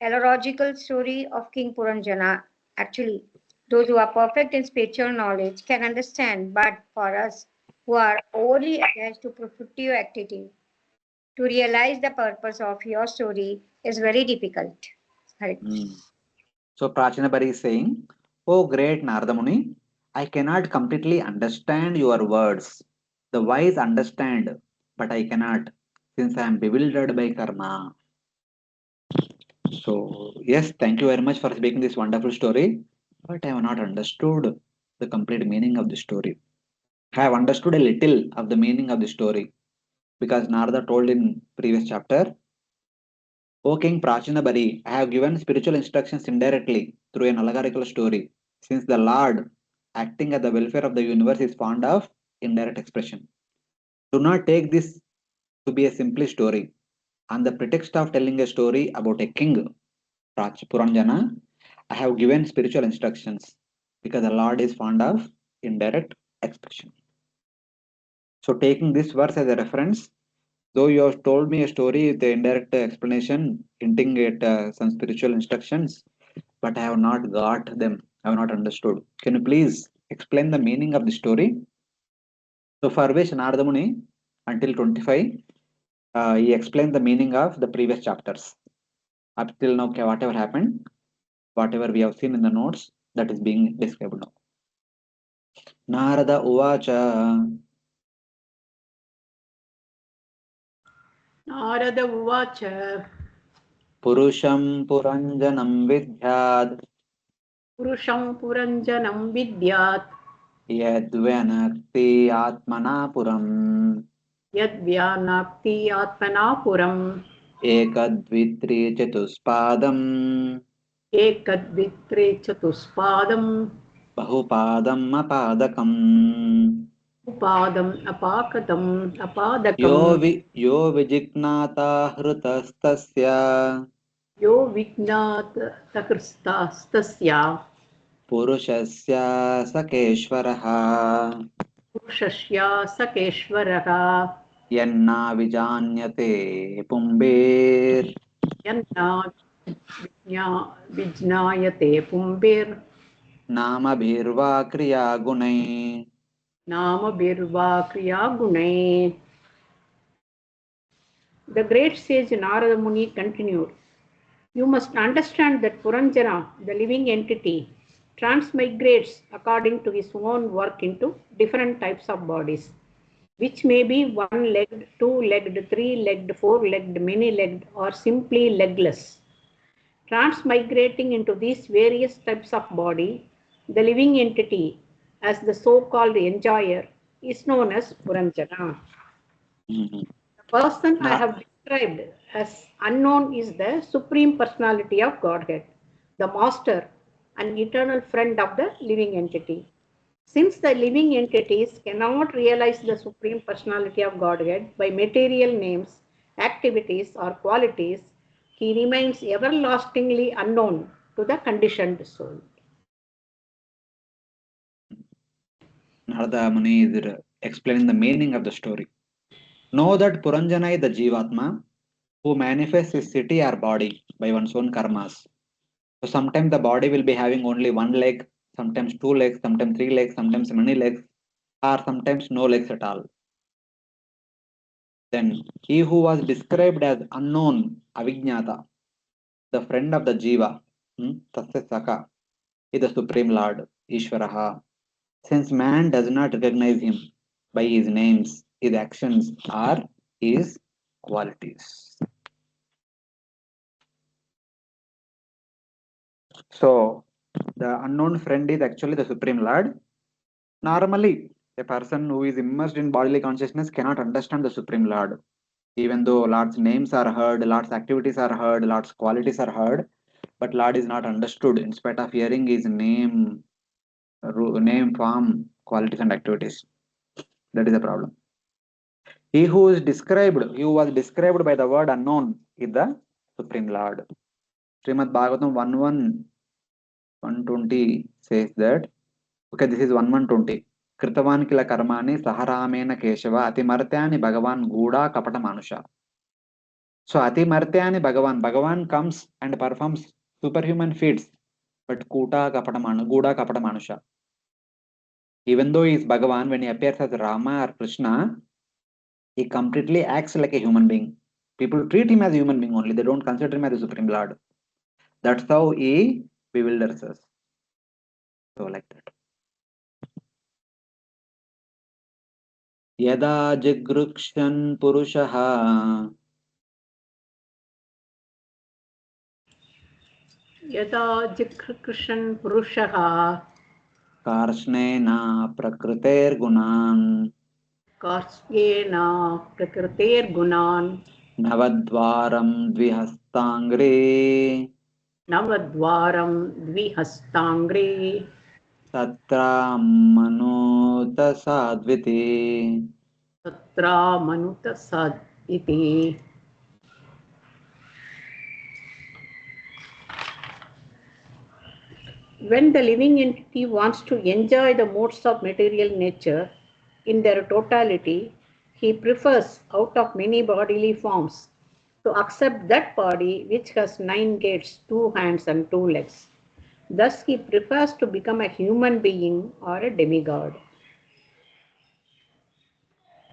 allegorical story of King Puranjana. Actually, those who are perfect in spiritual knowledge can understand, but for us who are overly attached to productive activity, to realize the purpose of your story is very difficult. Hare Krishna. So Prachinabari is saying, oh great Narada Muni, I cannot completely understand your words. The wise understand, but I cannot, since I am bewildered by karma. So, yes, thank you very much for speaking this wonderful story, but I have not understood the complete meaning of the story. I have understood a little of the meaning of the story because Narada told in previous chapter, O King Prachinabari, I have given spiritual instructions indirectly through an allegorical story. since the Lord, acting at the welfare of the universe, is fond of indirect expression. Do not take this to be a simple story. On the pretext of telling a story about a king, Puranjana, I have given spiritual instructions because the Lord is fond of indirect expression. So, taking this verse as a reference, though you have told me a story with the indirect explanation, hinting at some spiritual instructions, but I have not got them. I have not understood. Can you please explain the meaning of the story? So, for which Narada Muni, until 25, he explained the meaning of the previous chapters. Up till now, okay, whatever happened, whatever we have seen in the notes, that is being described now. Narada Uvacha Narad उवाच Purusham Puranjanam Vidyad पुरुषं पुरञ्जनं विद्यात् यद्व्यनक्ति आत्मनापुरम् यद्व्यानाप्ति आत्मना पुरम् एकदद्वित्रि चतुष्पादम् एकद्वित्रे चतुष्पादम् बहुपादम् अपादकम् उपादम् अपादकम् यो विजिज्ञाता हृतस्तस्य यो विज्ञात तकृस्तास्तस्य पुरुषस्य सकेश्वरः पुरुषस्य सकेश्वरः यन्ना विजान्यते पुंबेर् यन्ना विज्ञायते पुंभिर् नामभिर्वा क्रियागुणैः नामभिर्वा क्रियागुणैः. The great sage Narada Muni continued, "You must understand that Puranjana, the living entity, transmigrates according to his own work into different types of bodies, which may be one-legged, two-legged, three-legged, four-legged, many-legged, or simply legless. Transmigrating into these various types of body, the living entity, as the so-called enjoyer, is known as Puranjana. The person I have described as unknown is the Supreme Personality of Godhead, the Master and eternal friend of the living entity. Since the living entities cannot realize the Supreme Personality of Godhead by material names, activities, or qualities, he remains everlastingly unknown to the conditioned soul." Narada Muni is explaining the meaning of the story. Know that Puranjana is the jivatma who manifests his city or body by one's own karmas. So sometimes the body will be having only one leg, sometimes two legs, sometimes three legs, sometimes many legs, or sometimes no legs at all. Then he who was described as unknown, avijnata, the friend of the jiva, tasya saka, is the Supreme Lord, Ishvaraha. Since man does not recognize him by his names, his actions, or his qualities. So, the unknown friend is actually the Supreme Lord. Normally, a person who is immersed in bodily consciousness cannot understand the Supreme Lord. Even though Lord's names are heard, Lord's activities are heard, Lord's qualities are heard, but Lord is not understood in spite of hearing his name, form, qualities, and activities. That is the problem. He who was described by the word unknown is the Supreme Lord. Srimad Bhagavatam 1.1.120 says that, okay, this is 1.1.20. Kritavan kila karmani saharamena keshava atimartyani bhagavan guda kapata manusha. So atimartyani Bhagavan comes and performs superhuman feats, but guda kapata manusha. Even though he is Bhagavan, when he appears as Rama or Krishna, he completely acts like a human being. People treat him as a human being only. They don't consider him as a Supreme Lord. That's how he bewilders us. So like that. Yada jigrukshan purushaha यदा जिघृक्षन् पुरुषः karshnena prakritergunan कार्ष्येन प्रकृतेर्गुणान् navadvaram dvihastangre नवद्वारं द्विहस्ताङ्ग्रे Tatra Manuta Sadviti. Tatra Manuta Sad iti. When the living entity wants to enjoy the modes of material nature in their totality, he prefers, out of many bodily forms, to accept that body which has 9 gates, 2 hands, and 2 legs. Thus, he prefers to become a human being or a demigod.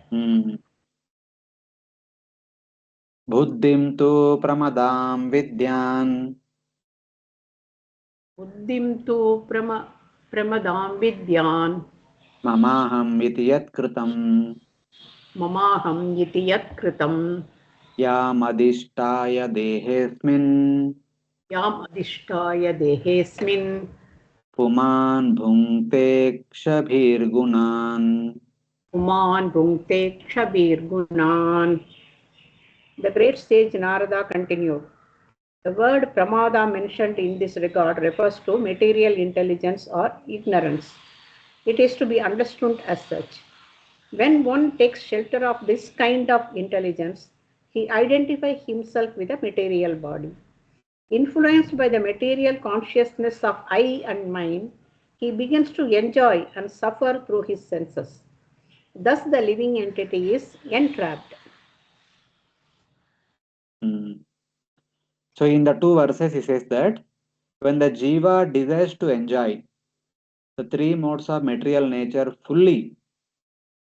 Hmm. Buddhim tu pramadam vidyan Buddhim tu pramadam vidyan mamaham iti yat kritam mamaham iti yat kritam yamadishtaya dehesmin yam adhishtaya dehesmin puman bhungte kshabhirgunan. Uman Bhungte Kshabir Gunan. The great sage Narada continued. The word pramada mentioned in this regard refers to material intelligence or ignorance. It is to be understood as such. When one takes shelter of this kind of intelligence, he identifies himself with a material body. Influenced by the material consciousness of I and mine, he begins to enjoy and suffer through his senses. Thus, the living entity is entrapped. Hmm. So in the two verses, he says that when the jiva desires to enjoy the three modes of material nature fully,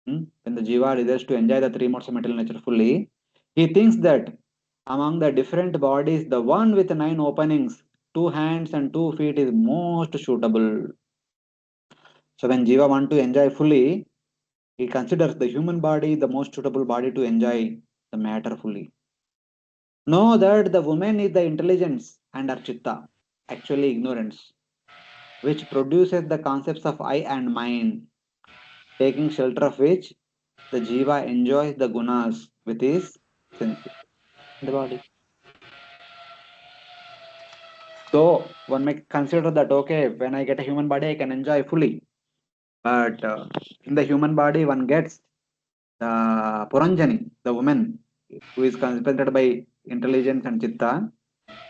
when the jiva desires to enjoy the three modes of material nature fully, he thinks that among the different bodies, the one with 9 openings, 2 hands and 2 feet is most suitable. So when jiva want to enjoy fully, he considers the human body the most suitable body to enjoy the matter fully. Know that the woman is the intelligence and her chitta, actually ignorance, which produces the concepts of I and mine, taking shelter of which the jiva enjoys the gunas with his senses in the body. So one may consider that okay, when I get a human body, I can enjoy fully. But in the human body, one gets the Puranjani, the woman who is constituted by intelligence and chitta,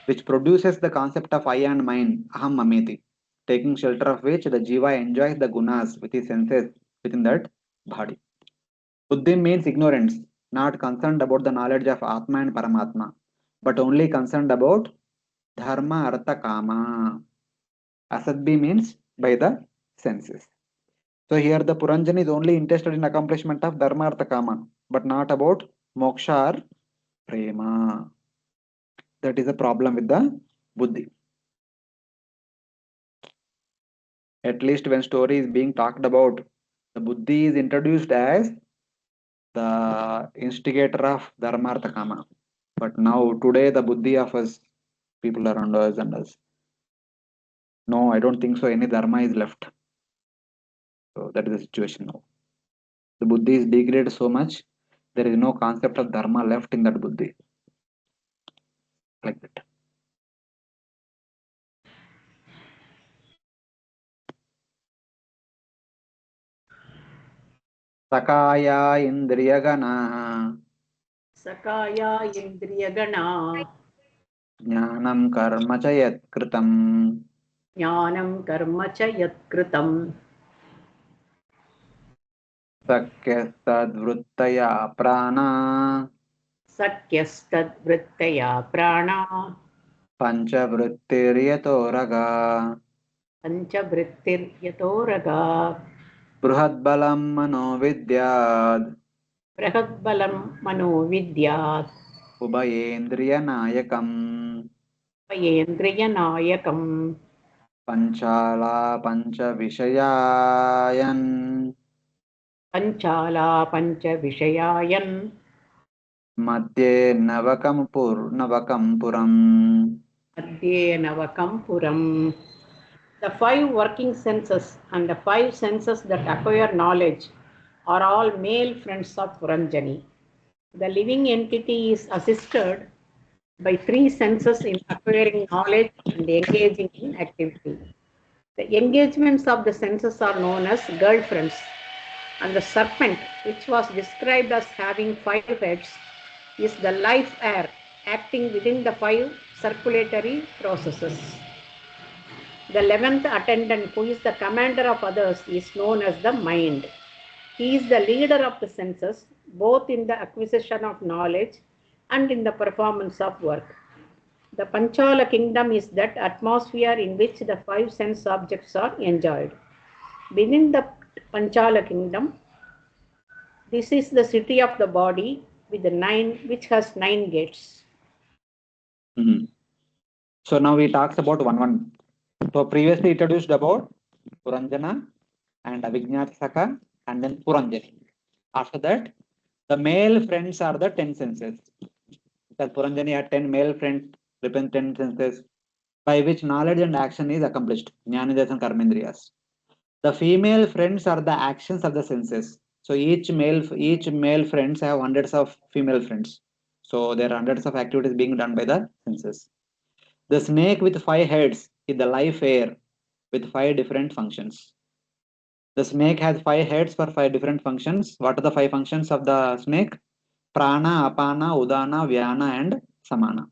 which produces the concept of I and mine, aham mameti, taking shelter of which the jiva enjoys the gunas with his senses within that body. Buddhi means ignorance, not concerned about the knowledge of Atma and Paramatma, but only concerned about dharma, artha, kama. Asadbi means by the senses. So here the Puranjan is only interested in accomplishment of dharma, artha, kama, but not about moksha or prema. That is a problem with the buddhi. At least when story is being talked about, the buddhi is introduced as the instigator of dharma, artha, kama. But now today the buddhi of us, people around us and us, no, I don't think so. Any dharma is left. So that is the situation now. The buddhi is degraded so much, there is no concept of dharma left in that buddhi. Like that. Sakaya indriyagana Sakaya Indriyagana jnanam karma cha yat kritam Jnanam Karma cha Yatkritam sakyastadvruttaya prana Sakyastad Vrittaya Prana panchavrittiryato raga Panchavrittir Yatoraga बृहद्बलं मनोविद्याद् Brahadbalam Mano Vidyat उभयेन्द्रियनायकम् Payendriyanayakam पञ्चाला पञ्चविषयायन् Panchala Pancha Vishayayan मध्ये नवकं पुरम्. Madhye Navakam Puram. The 5 working senses and the 5 senses that acquire knowledge are all male friends of Puranjani. The living entity is assisted by 3 senses in acquiring knowledge and engaging in activity. The engagements of the senses are known as girlfriends, and the serpent, which was described as having 5 heads, is the life air acting within the 5 circulatory processes. The 11th attendant, who is the commander of others, is known as the mind. He is the leader of the senses, both in the acquisition of knowledge and in the performance of work. The Panchala kingdom is that atmosphere in which the 5 sense objects are enjoyed. Within the Panchala kingdom, this is the city of the body with the 9, which has 9 gates. Mhm. So now we talks about one. So previously introduced about Puranjana and Avijñātasaka and then Puranjani. After that, the male friends are the 10 senses. Because Puranjani had 10 male friends, represent 10 senses, by which knowledge and action is accomplished. Jnanajas and Karmendriyas. The female friends are the actions of the senses. So each male friends have hundreds of female friends. So there are hundreds of activities being done by the senses. The snake with 5 heads is the life air with 5 different functions. The snake has 5 heads for 5 different functions. What are the 5 functions of the snake? Prana, Apana, Udana, Vyana, and Samana.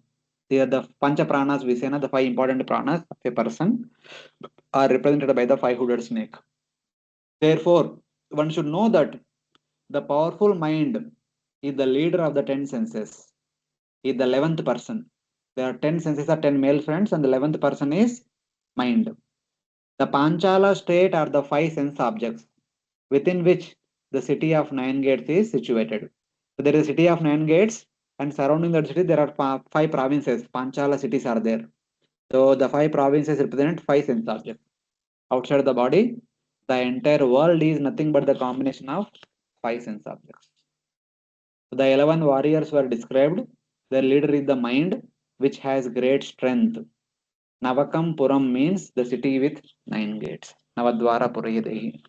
They are the Pancha Pranas, we say, the 5 important pranas of a person are represented by the 5 hooded snake. Therefore, one should know that the powerful mind is the leader of the 10 senses, is the 11th person. There are 10 senses are 10 male friends, and the 11th person is mind. The Panchala state are the 5 sense objects within which the city of 9 gates is situated. So there is a city of 9 gates, and surrounding that city there are 5 provinces. Panchala cities are there. So the 5 provinces represent 5 sense objects. Outside the body, the entire world is nothing but the combination of 5 sense objects. So the 11 warriors were described. Their leader is the mind, which has great strength. Navakam Puram means the city with 9 gates. Navadvara Purayadehi.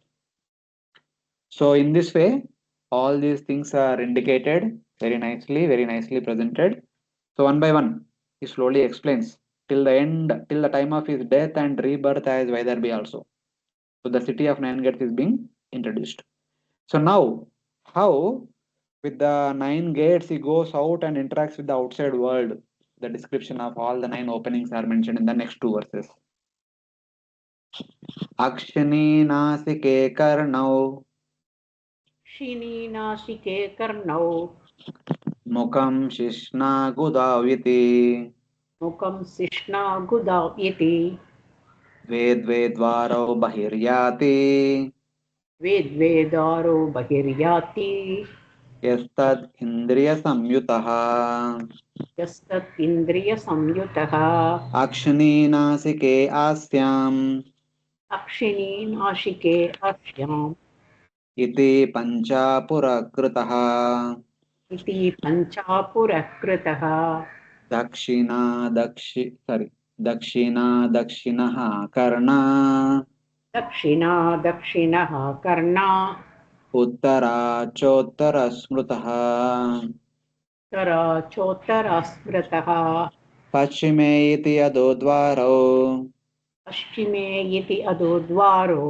So in this way, all these things are indicated very nicely presented. So one by one, he slowly explains till the end, till the time of his death and rebirth as Vaidarbi also. So the city of 9 gates is being introduced. So now, how with the 9 gates he goes out and interacts with the outside world. The description of all the 9 openings are mentioned in the next 2 verses. Akshini Nasike Karnau क्षीणीनासिके कर्णौ Mukam Shishna Gudaviti मुखं सिष्णागुदायति Vedvedvaro Bahiryati वेद्वेदारो बहिर्याति Yastad Indriya Samyutaha यस्तत् इन्द्रियसंयुतः Akshini Nasike Asyam अक्षिणी नाशिके अश्याम् Iti Panchapurakritaha इति पञ्चापुरः Dakshina Karna दक्षिणा दक्षिणः कर्णा Uttara Chottara Smrutaha Uttara स्मृतः Pachime iti Adodvaro पश्चिमे इति अधोद्वारो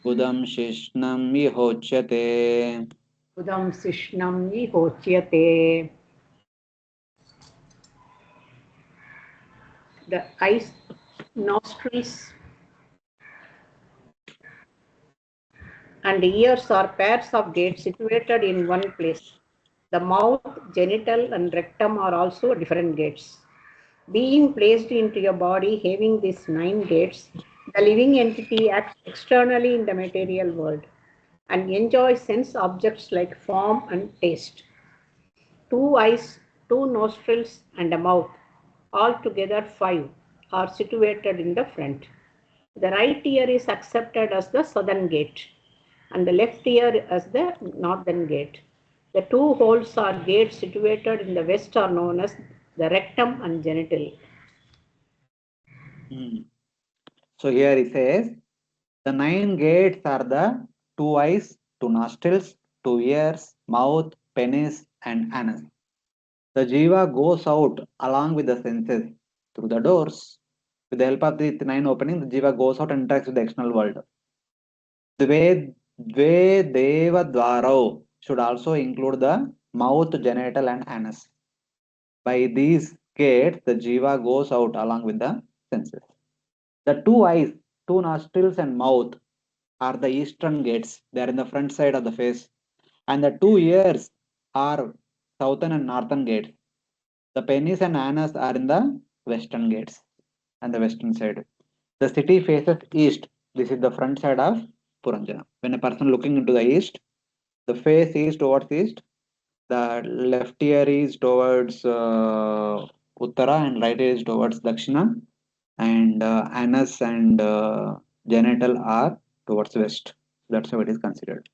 Budam Shishnam Vihochyate. उदं सिष्णं निहोच्यते. The eyes, nostrils, and ears are pairs of gates situated in one place. The mouth, genital, and rectum are also different gates. Being placed into your body having these 9 gates, the living entity acts externally in the material world and enjoys sense objects like form and taste. 2 eyes, 2 nostrils, and a mouth, altogether 5, are situated in the front. The right ear is accepted as the southern gate, and the left ear as the northern gate. The 2 holes or gates situated in the west are known as the rectum and genital. So here it says the 9 gates are the 2 eyes, 2 nostrils, 2 ears, mouth, penis, and anus. The jiva goes out along with the senses through the doors, with the help of the 9 opening, the jiva goes out and interacts with the external world. Dve Deva Dvarao should also include the mouth, genital, and anus. By these gates, the jiva goes out along with the senses. The two eyes, two nostrils, and mouth are the eastern gates. They are in the front side of the face. And the two ears are southern and northern gates. The penis and anus are in the western gates and the western side. The city faces east. This is the front side of Puranjana. When a person looking into the east, the face is towards east. The left ear is towards Uttara and right ear is towards Dakshina. And anus and genital are towards west. That's how it is considered.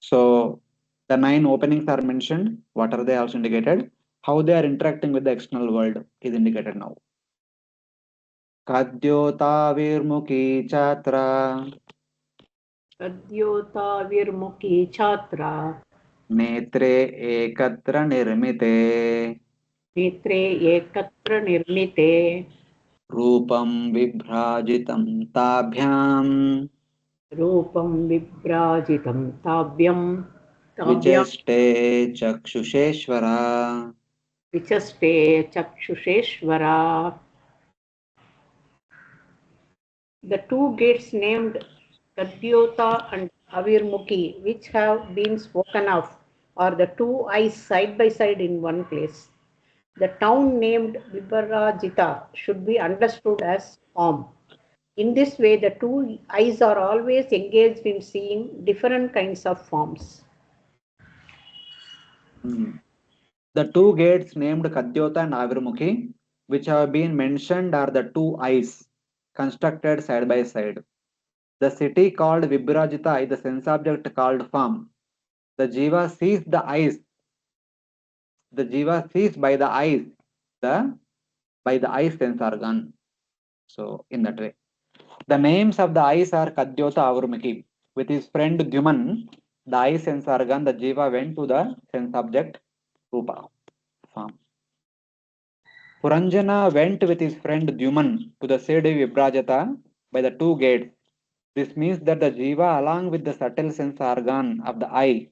So the 9 openings are mentioned. What are they also indicated? How they are interacting with the external world is indicated now. Kadyotavirmukhi chatra तद्योताविर्मुखी छात्रा नेत्रे एकत्र निर्मिते नेत्रे एकत्र निर्मिते रूपं विभ्राजितं ताभ्यां रूपं विभ्राजितं ताभ्यां विचष्टे चक्षुषेश्वरा. विचस्ते चक्षुषेश्वरा. The two gates named Kadyota and Avirmukhi, which have been spoken of, are the two eyes side by side in one place. The town named Viparajita should be understood as form. In this way, the two eyes are always engaged in seeing different kinds of forms. The two gates named Kadyota and Avirmukhi, which have been mentioned, are the two eyes constructed side by side. The city called Vibrajita is the sense object called form. The jiva sees the eyes. The jiva sees by the eyes, the by the eye sense organ. So in that way, the names of the eyes are Kadyota Avirmukhi. With his friend Dyuman, the eye sense organ, the jiva went to the sense object Rupa form. Puranjana went with his friend Dyuman to the city Vibrajata by the two gates. This means that the jiva, along with the subtle sense organ of the eye,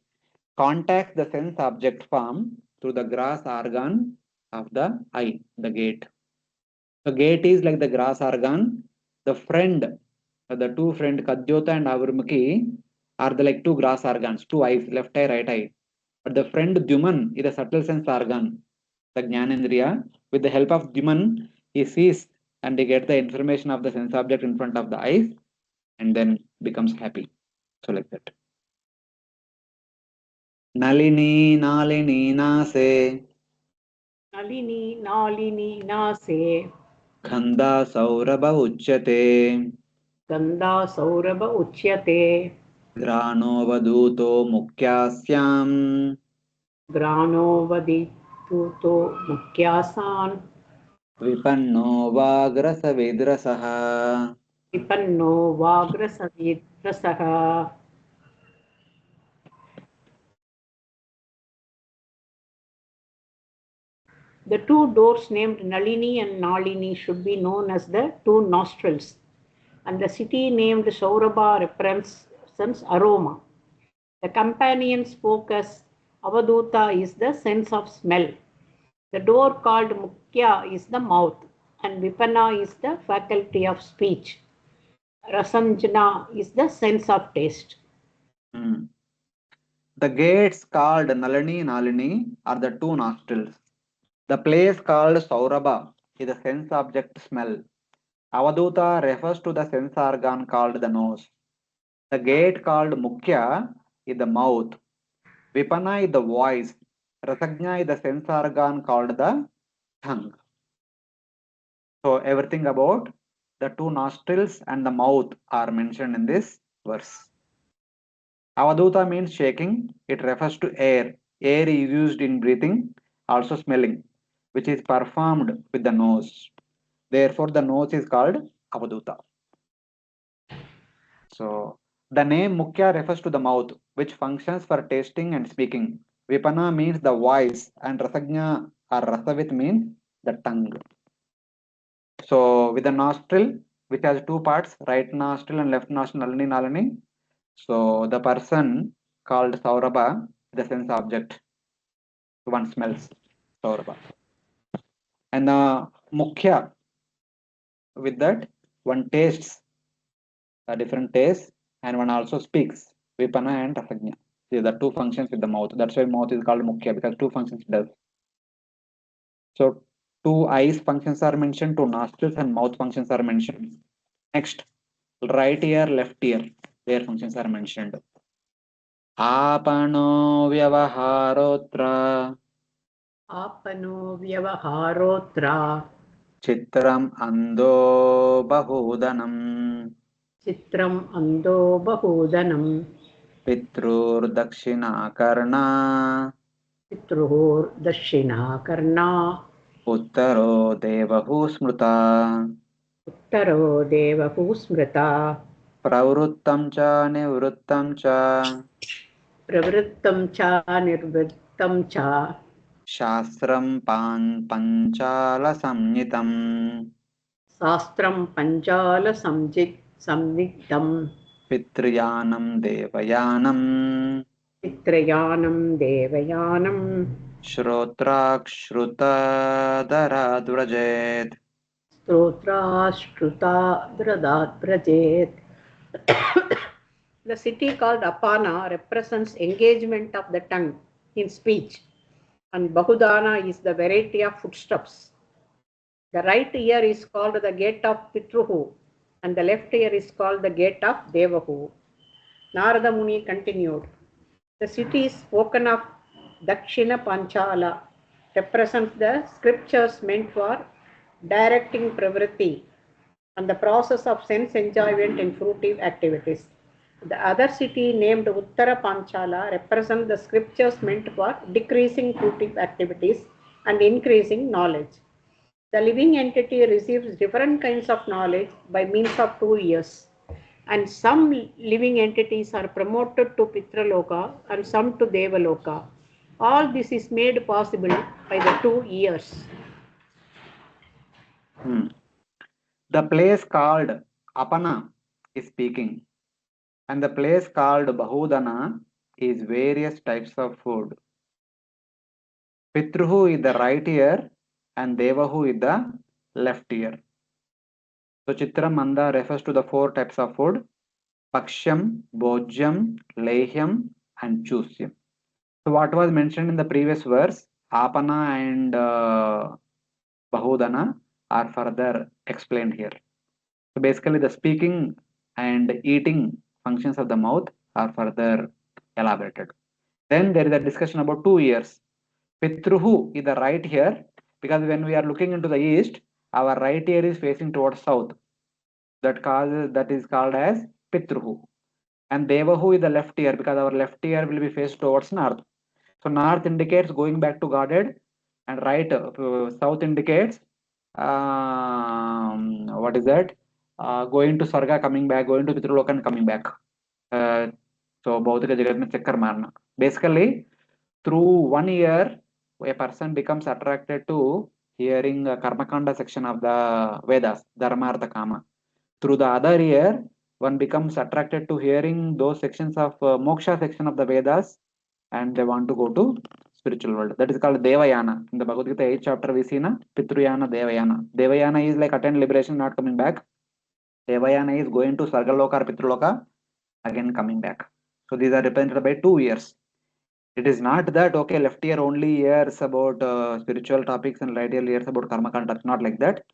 contacts the sense object form through the grass organ of the eye, the gate. The gate is like the grass organ. The friend, the two friend Kadyota and Avirmukhi are the like two grass organs, two eyes, left eye, right eye. But the friend Dyuman is a subtle sense organ, the Jnanendriya. With the help of Dyuman, he sees and he gets the information of the sense object in front of the eyes and then becomes happy. So like that. Nalini Nalini Nase Nalini Nalini Nase Khanda Saurabha Uchyate Gandha Saurabha Uchyate Granavadhuto Mukhyasyaam Grano Vadituto Mukyasan Vipanno Vagrasavidrasaha. Vipanno Vagrasavidrasaha. The two doors named Nalini and Nalini should be known as the two nostrils, and the city named Saurabha represents aroma. The companion spoke as Avaduta is the sense of smell. The door called Mukhya is the mouth, and Vipana is the faculty of speech. Rasanjana is the sense of taste. The gates called Nalini Nalini are the two nostrils. The place called Saurabha is the sense object smell. Avaduta refers to the sense organ called the nose. The gate called Mukhya is the mouth. Vipana is the voice. Rasagna is the sense organ called the tongue. So everything about the two nostrils and the mouth are mentioned in this verse. Avaduta means shaking. It refers to air. Air is used in breathing, also smelling, which is performed with the nose. Therefore, the nose is called Avaduta. So, the name Mukhya refers to the mouth, which functions for tasting and speaking. Vipana means the voice, and Rasagna or Rasavit means the tongue. So with the nostril, which has two parts, right nostril and left nostril, nalini nalini. So the person called Saurabha, the sense object, one smells Saurabha. And the Mukhya, with that, one tastes different tastes, and one also speaks, Vipana and Rasagna. These are the two functions with the mouth. That's why mouth is called Mukhya, because two functions it does. So two eyes functions are mentioned, two nostrils and mouth functions are mentioned. Next, right ear, left ear, their functions are mentioned. Apano vyavaharotra आपनो व्यवहारोऽत्र chitram ando bahudanam चित्रम् अन्धो बहुधनम् pitrurdakshinakarna पितृः दक्षिणा कर्णा uttaro devahu smruta उत्तरो देवः स्मृता pravrittam cha nivrittam cha प्रवृत्तं च निर्वृत्तं च shastram panchala samnitam शास्त्रं पञ्चालसंयुक्तं पितृयानं देवयानं चित्रयानं देवयानं श्रोत्राक्षृतदराद्व्रजेत् स्तोत्राश्रुता दृदात् व्रजेत्. The city called Apana represents engagement of the tongue in speech, and Bahudana is the variety of footsteps. The right ear is called the gate of Pitruhu, and the left ear is called the gate of Devahu. Narada Muni continued. The city is spoken of Dakshina Panchala, represents the scriptures meant for directing pravritti and the process of sense enjoyment in fruitive activities. The other city named Uttara Panchala represents the scriptures meant for decreasing fruitive activities and increasing knowledge. The living entity receives different kinds of knowledge by means of 2 years, and some living entities are promoted to Pitraloka and some to Devaloka. All this is made possible by the 2 years. The place called Apana is speaking, and the place called Bahudana is various types of food. Pitruhu is the right ear, and Devahu is the left ear. So Chitra Manda refers to the four types of food: Paksham, Bhojyam, Lehyam, and Chusyam. So what was mentioned in the previous verse, Apana and Bahudana are further explained here. So basically the speaking and eating functions of the mouth are further elaborated. Then there is a discussion about 2 years. Pitruhu is the right ear, because when we are looking into the east, our right ear is facing towards south. That is called as Pitruhu. And Devahu is the left ear, because our left ear will be faced towards north. So north indicates going back to Godhead, and right south indicates what is that? Going to Sarga, coming back, going to Pitraloka and coming back. So Bhautika Jagat mein chakkar marna. Basically, through 1 year, a person becomes attracted to hearing the Karmakanda section of the Vedas, Dharma, Artha, Kama. Through the other year, one becomes attracted to hearing those sections of Moksha section of the Vedas, and they want to go to spiritual world. That is called Devayana. In the Bhagavad Gita 8th chapter, we see na Pitruyana, Devayana. Devayana is like attain liberation, not coming back. Devayana is going to Sargaloka or Pitruloka, again coming back. So these are represented by 2 years. It is not that okay, left ear only hears about spiritual topics and right ear hears about karma topics. Not like that.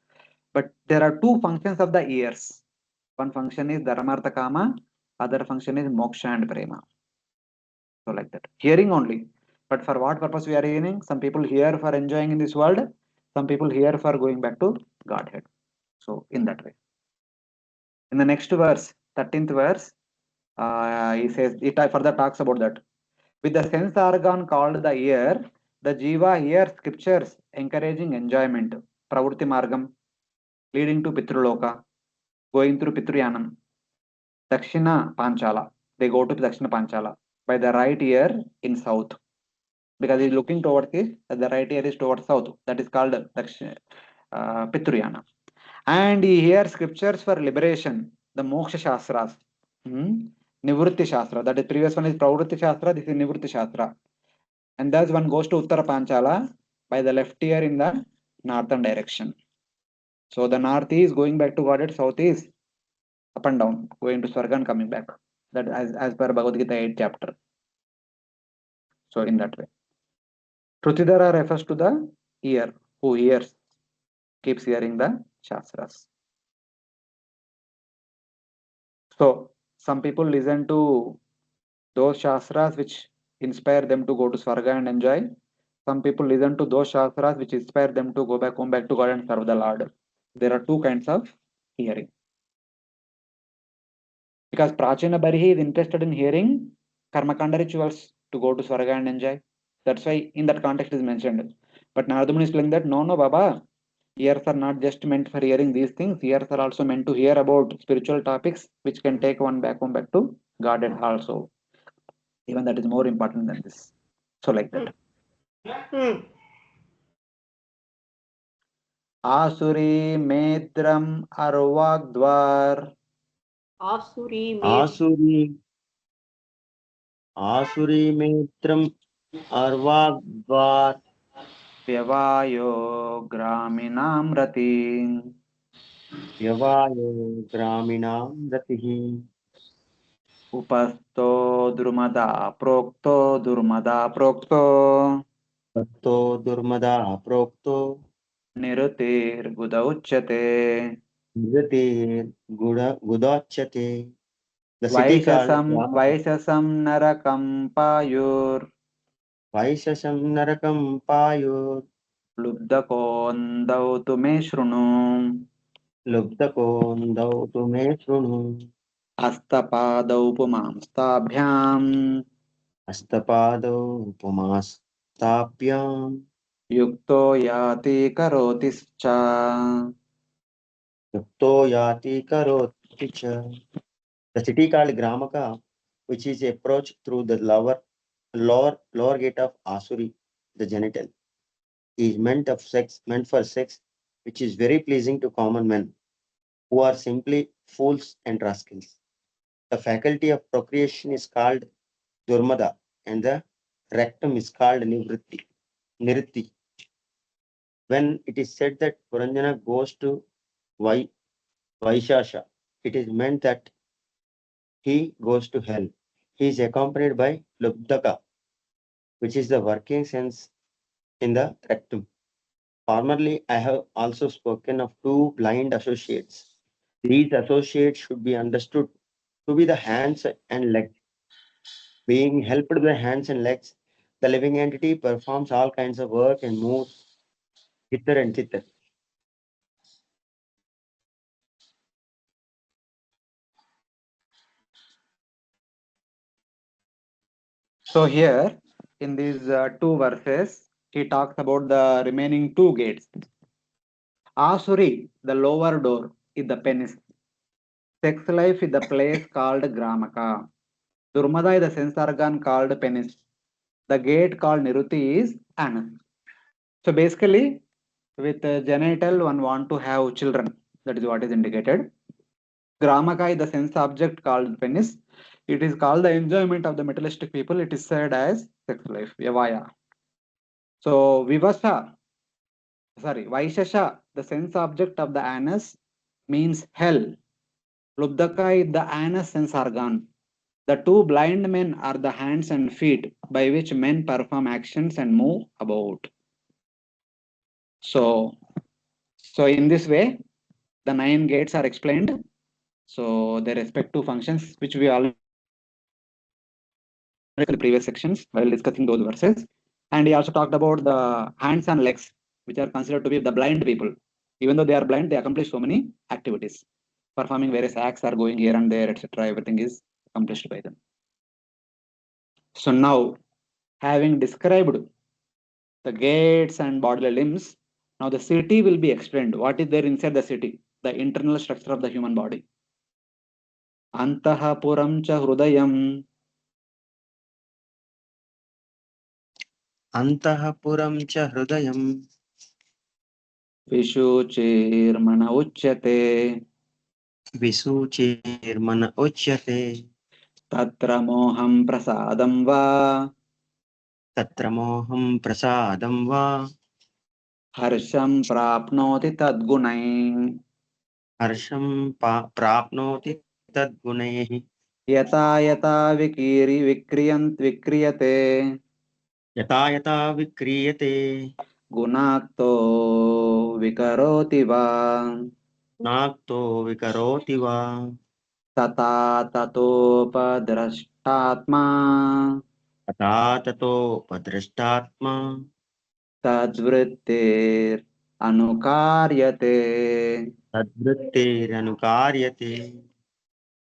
But there are two functions of the ears. One function is dharmartha kama, other function is moksha and prema. So like that. Hearing only. But for what purpose we are hearing? Some people hear for enjoying in this world. Some people hear for going back to Godhead. So in that way. In the next verse, 13th verse, he says, it further talks about that. With the sense organ called the ear, the jiva hears scriptures encouraging enjoyment. Pravrutti margam, leading to Pitruloka, going through Pitruyanam. Dakshina Panchala, they go to Dakshina Panchala by the right ear in south. Because he is looking towards east, the right ear is towards south. That is called Pitruyana. And he hears scriptures for liberation, the Moksha Shastras. Nivritti Shastra. That is previous one is Pravritti Shastra, this is Nivritti Shastra. And thus one goes to Uttara Panchala by the left ear in the northern direction. So the north is going back to Godhead, south is up and down, going to Swarga and coming back. That as per Bhagavad Gita 8th chapter. So in that way. Trutidara refers to the ear, who hears, keeps hearing the Shastras. So some people listen to those Shastras which inspire them to go to Swarga and enjoy. Some people listen to those Shastras which inspire them to go back home back to God and serve the Lord. There are two kinds of hearing. Because Prachina Barihi is interested in hearing Karmakanda rituals to go to Swarga and enjoy. That's why in that context is mentioned. But Narada Muni is telling that no, Baba, ears are not just meant for hearing these things. Ears are also meant to hear about spiritual topics which can take one back home back to Godhead also. Even that is more important than this. So like that. Asuri Medram Arvagdvar Asuri Metram Arvagvar Vyavayo Graminam Rati Yavayo Graminam Ratihi Upasto Drumada Prokto Patto Durmada Prokto Nirutir Guda Uchyate Nirati Gudachate. The city called Vaishasam Narakam Payur Vaishasham Narakam Payur Lubdakondau Tume Shrunu Lubdakondau Tume Shrunu Astapadau Pumamstabhyam Astapado Pumastapyam Yukto Yati Karotischa. Yukto Yati Karoticha. The city called Gramaka, which is approached through the lower gate of Asuri, the genital, is meant for sex, which is very pleasing to common men, who are simply fools and rascals. The faculty of procreation is called Durmada, and the rectum is called Niritti. When it is said that Puranjana goes to Vaishasha, it is meant that he goes to hell. He is accompanied by Lubdaka, which is the working sense in the rectum. Formerly, I have also spoken of two blind associates. These associates should be understood to be the hands and legs. Being helped by the hands and legs, the living entity performs all kinds of work and moves hither and thither. So here in these two verses, he talks about the remaining two gates. Asuri, the lower door, is the penis. Sex life is the place called Gramaka. Durmada is the sense organ called penis. The gate called Niruti is anus. So basically, with genital, one want to have children. That is what is indicated. Gramaka is the sense object called penis. It is called the enjoyment of the materialistic people. It is said as sex life, Yavaya. So Vaishasha, the sense object of the anus, means hell. Lubdaka is the anus sense organ. The two blind men are the hands and feet by which men perform actions and move about. So, so in this way, the 9 gates are explained. So their respective functions, which we already in the previous sections while discussing those verses. And he also talked about the hands and legs, which are considered to be the blind people. Even though they are blind, they accomplish so many activities. Performing various acts are going here and there, etc. Everything is accomplished by them. So now, having described the gates and bodily limbs, now the city will be explained. What is there inside the city? The internal structure of the human body. Antaha puram cha hrudayam. Antahapuram cha hrudayam. विशुचिर्मन उच्यते विसूचिर्मन उच्यते तत्र मोहं प्रसादं वा तत्र मोहं प्रसादं वा हर्षं प्राप्नोति तद्गुणैः हर्षं प्राप्नोति तद्गुणैः यथा यथा विक्रियते यथा यथा विक्रियते गुणाक्तो विकरोति वा नाक्तो विकरोति वा तथा ततोपद्रष्टात्मा तथा ततोपदृष्टात्मा तद्वृत्तिरनुकार्यते. तद्वृत्तिरनुकार्यते.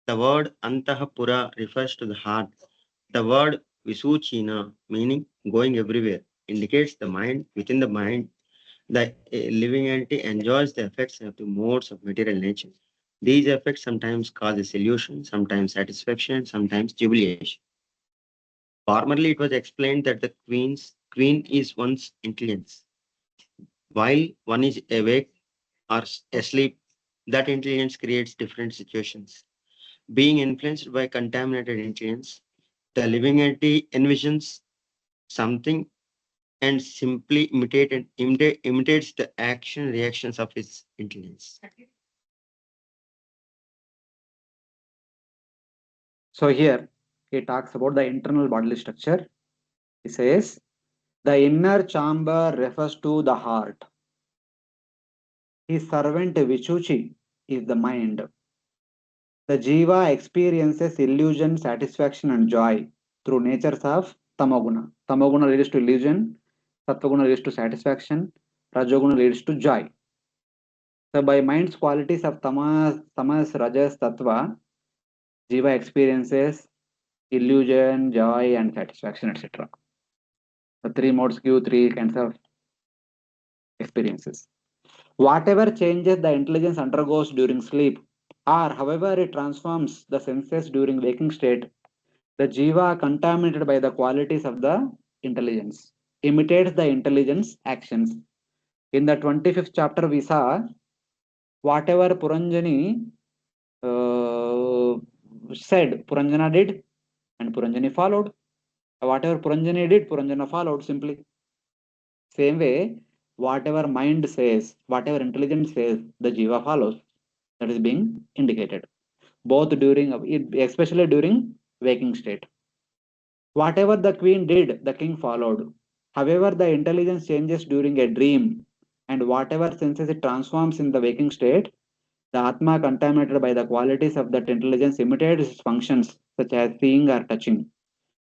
The word antahapura refers to the heart. The word visuchina, meaning going everywhere, indicates the mind. Within the mind, the living entity enjoys the effects of the modes of material nature. These effects sometimes cause a solution, sometimes satisfaction, sometimes jubilation. Formerly, it was explained that the queen is one's intelligence. While one is awake or asleep, that intelligence creates different situations. Being influenced by contaminated intelligence, the living entity envisions something and simply imitates the action reactions of its intelligence. So here he talks about the internal bodily structure. He says the inner chamber refers to the heart. His servant Vichuchi is the mind. The jiva experiences illusion, satisfaction, and joy through natures of tamoguna. Tamoguna leads to illusion, sattvaguna leads to satisfaction, rajoguna leads to joy. So by mind's qualities of tamas, rajas, tattva, jiva experiences illusion, joy, and satisfaction, etc. The three modes give three kinds of experiences. Whatever changes the intelligence undergoes during sleep, or however it transforms the senses during waking state, the jiva, contaminated by the qualities of the intelligence, imitates the intelligence actions. In the 25th chapter, we saw whatever Puranjani said, Puranjana did, and Puranjani followed. Whatever Puranjani did, Puranjana followed simply. Same way, whatever mind says, whatever intelligence says, the jiva follows. That is being indicated, both during, especially during waking state. Whatever the queen did, the king followed. However, the intelligence changes during a dream, and whatever senses it transforms in the waking state, the Atma, contaminated by the qualities of that intelligence, imitates its functions, such as seeing or touching.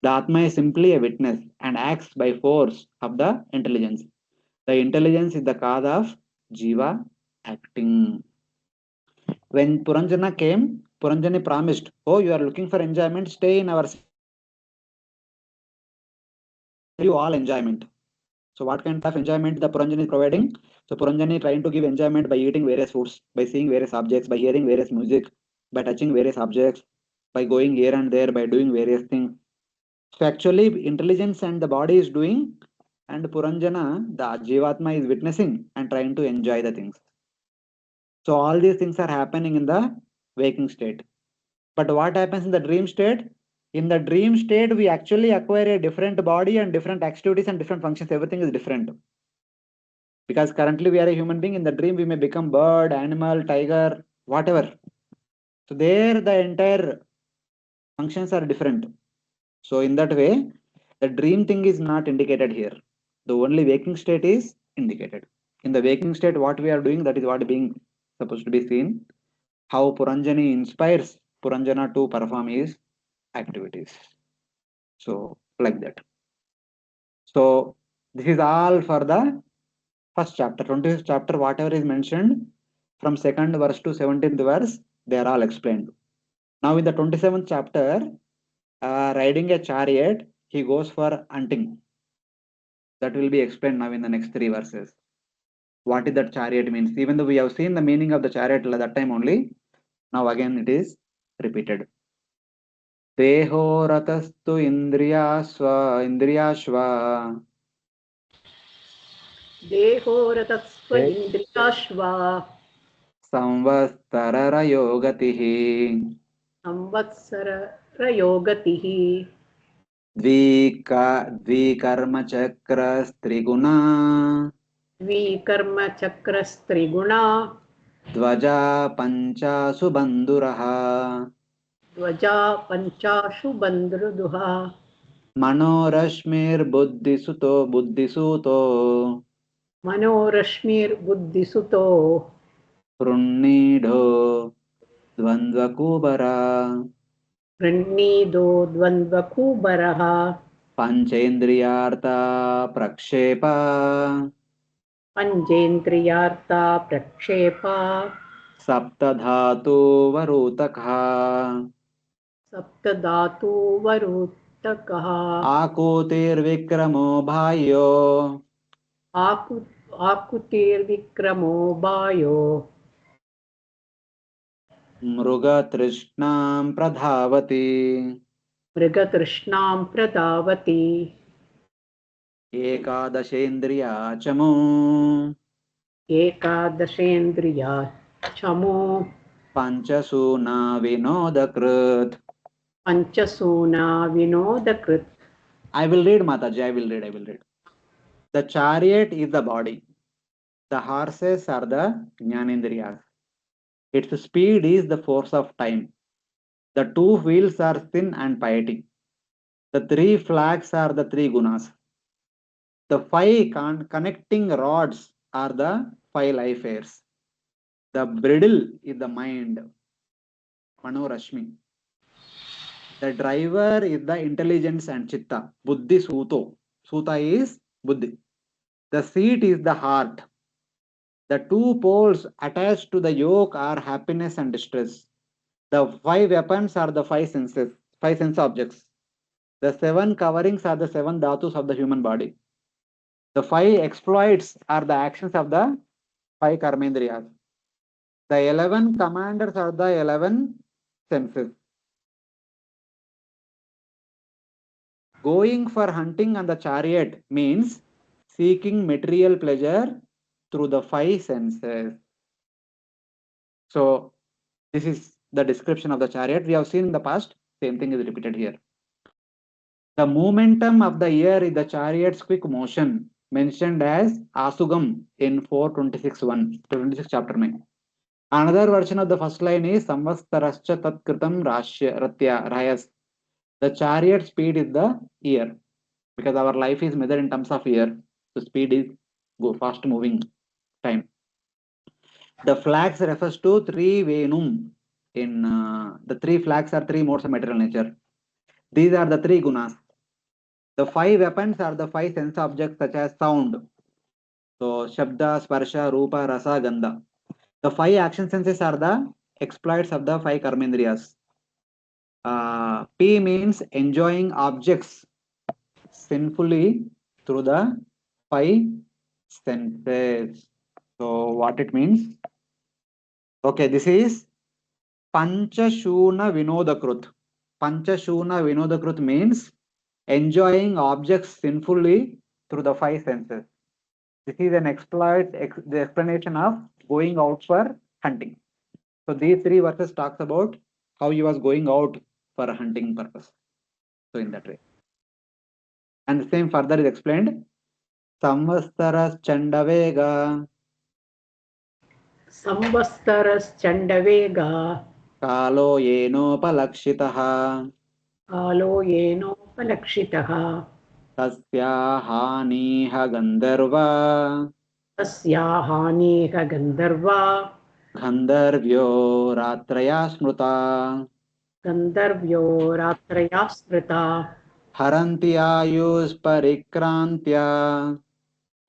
The Atma is simply a witness and acts by force of the intelligence. The intelligence is the cause of Jiva acting. When Puranjana came, Puranjani promised, "Oh, you are looking for enjoyment, stay in our you all enjoyment." So what kind of enjoyment the Puranjani is providing? So Puranjani trying to give enjoyment by eating various foods, by seeing various objects, by hearing various music, by touching various objects, by going here and there, by doing various things. So actually intelligence and the body is doing, and Puranjana, the Jivatma, is witnessing and trying to enjoy the things. So all these things are happening in the waking state. But what happens in the dream state? In the dream state, we actually acquire a different body and different activities and different functions. Everything is different. Because currently we are a human being. In the dream, we may become bird, animal, tiger, whatever. So there, the entire functions are different. So in that way, the dream thing is not indicated here. The only waking state is indicated. In the waking state, what we are doing, that is what being supposed to be seen. How Puranjani inspires Puranjana to perform his activities. So like that. So this is all for the first chapter. 25th chapter, whatever is mentioned from second verse to 17th verse, they are all explained. Now in the 27th chapter, riding a chariot, he goes for hunting. That will be explained now in the next three verses. What is that chariot means? Even though we have seen the meaning of the chariot at that time only, now again it is repeated. Deho ratastu indriyashva देहो रतस्व इन्द्रियाश्वा संवत्सररयोगतिः संवत्सरयोगतिः द्विकर्मचक्रस्त्रिगुणा द्विकर्मचक्रस्त्रिगुणा ध्वजा पञ्चासु बन्धुरः ध्वजा पञ्चाशु बन्धुदुहा मनोरश्मिर्बुद्धिसुतो बुद्धिसूतो मनोरश्मिर्बुद्धिसुतो हृन्नीढो द्वन्द्वकुबरा गृह्णीदो द्वन्द्वकूबरः पञ्चेन्द्रियार्ता प्रक्षेप पञ्चेन्द्रियार्ता प्रक्षेपा सप्तधातुवरूतकः सप्तधातुवरूतकः आकूतिर्विक्रमो बाह्यो आकुतिर्विक्रमो वायो मृगतृष्णां प्रधावति मृगतृष्णां प्रदावति एकादशेन्द्रियाचमो एकादशेन्द्रिया चमो पञ्चसूना विनोदकृत् पञ्चसूना विनोदकृत् I will read, Mataji. I will read. The chariot is the body. The horses are the jnanendriyas. Its speed is the force of time. The two wheels are sin and piety. The three flags are the three gunas. The five connecting rods are the five life airs. The bridle is the mind, Manorashmi. The driver is the intelligence and chitta, Buddhi Suto. Suta is Buddhi. The seat is the heart. The two poles attached to the yoke are happiness and distress. The five weapons are the five senses, five sense objects. The seven coverings are the seven dhatus of the human body. The five exploits are the actions of the five karmendriyas. The 11 commanders are the 11 senses. Going for hunting on the chariot means seeking material pleasure through the five senses. So, this is the description of the chariot. We have seen in the past, same thing is repeated here. The momentum of the air is the chariot's quick motion, mentioned as Asugam in 426.1, 26 chapter 9. Another version of the first line is Samvastarascha Tat Kritam Ratya Rayas. The chariot speed is the year, because our life is measured in terms of year. So speed is go fast moving time. The flags refers to three venum. In the three flags are three modes of material nature. These are the three gunas. The five weapons are the five sense objects such as sound. So Shabda, Sparsha, Rupa, Rasa, Gandha. The five action senses are the exploits of the five karmendriyas. P means enjoying objects sinfully through the five senses. So what it means? Okay, this is Panchashuna Vinodakrut. Panchashuna Vinodakrut means enjoying objects sinfully through the five senses. This is an the explanation of going out for hunting. So these three verses talks about how he was going out for a hunting purpose. So in that way. And the same further is explained. Samvastaras Chandavega संवत्सरश्चण्डवेगा Kalo Yenopalakshitaha कालो येनोपलक्षितः Tasya Haniha Gandharva तस्या हानिः गन्धर्वा Gandharvyo Ratraya Smruta गन्धर्व्यो रात्रया स्मृता Haranti Ayus Parikrantya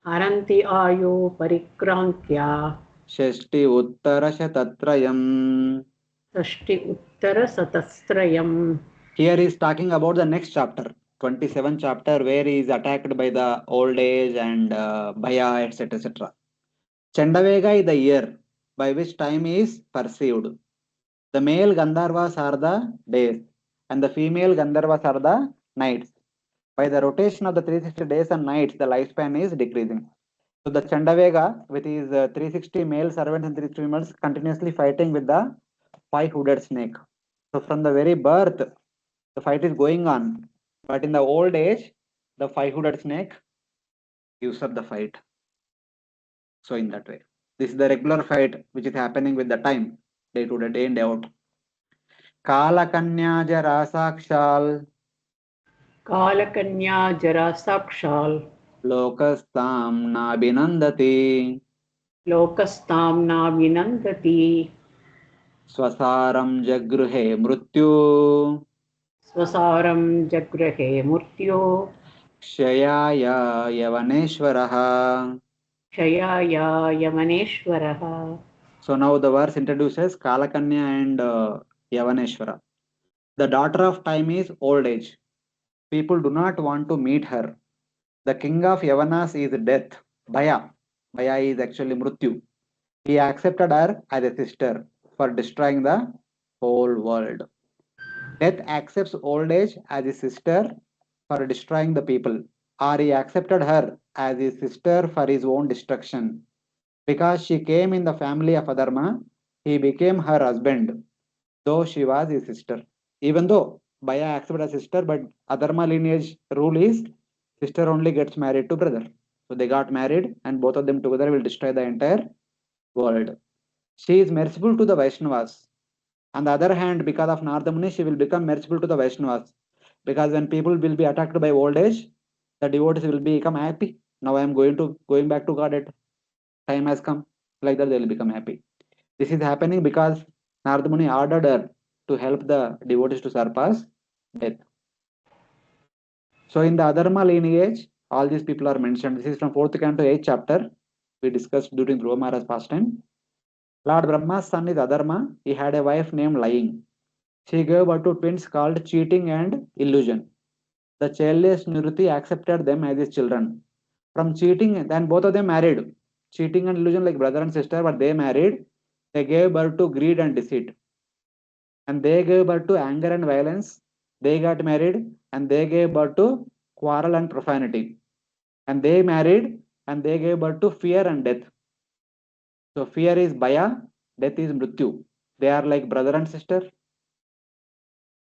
हरन्ति आयो परिक्रान्त्या Shashti Uttarashatatrayam. षष्टि उत्तरशतस्त्रयम्. Here he is talking about the next chapter, 27 chapter, where he is attacked by the old age and Bhaya, etc. etc. Chandavega is the year by which time is perceived. The male Gandharvas are the days and the female Gandharvas are the nights. By the rotation of the 360 days and nights, the lifespan is decreasing. So the Chandavega with his 360 male servants and 360 females continuously fighting with the five-hooded snake. So from the very birth, the fight is going on. But in the old age, the five-hooded snake gives up the fight. So in that way, this is the regular fight which is happening with the time, day to day and day out. Kalakanya Jara Sakshal Kalakanya Jara Sakshal Lokastam Nabinandati Lokastam Na Vinandati Swasaram Jagruhe Mrityu Swasaram Jagrahe Murtyo Kshayaya Yavaneshwaraha. Shayaya Yamaneshwaraha. So now the verse introduces Kalakanya and Yavaneshwara. The daughter of time is old age. People do not want to meet her. The king of Yavanas is death. Bhaya. Bhaya is actually Mrityu. He accepted her as a sister for destroying the whole world. Death accepts old age as his sister for destroying the people, or he accepted her as his sister for his own destruction. Because she came in the family of Adharma, he became her husband, though she was his sister. Even though Baya accepted as sister, but Adharma lineage rule is sister only gets married to brother. So they got married, and both of them together will destroy the entire world. She is merciful to the Vaishnavas. On the other hand, because of Nardamuni, she will become merciful to the Vaishnavas. Because when people will be attacked by old age, the devotees will become happy. Now I am going back to God. Time has come. Like that, they will become happy. This is happening because Nardamuni ordered her to help the devotees to surpass death. So in the Adharma lineage, all these people are mentioned. This is from 4th canto, 8th chapter. We discussed during Dhruva Maharaj's pastime. Lord Brahma's son is Adharma. He had a wife named Lying. She gave birth to twins called Cheating and Illusion. The childless Nruti accepted them as his children. From cheating, then both of them married. Cheating and illusion, like brother and sister, but they married. They gave birth to greed and deceit. And they gave birth to anger and violence. They got married and they gave birth to quarrel and profanity. And they married and they gave birth to fear and death. So fear is Bhaya, death is Mrityu. They are like brother and sister.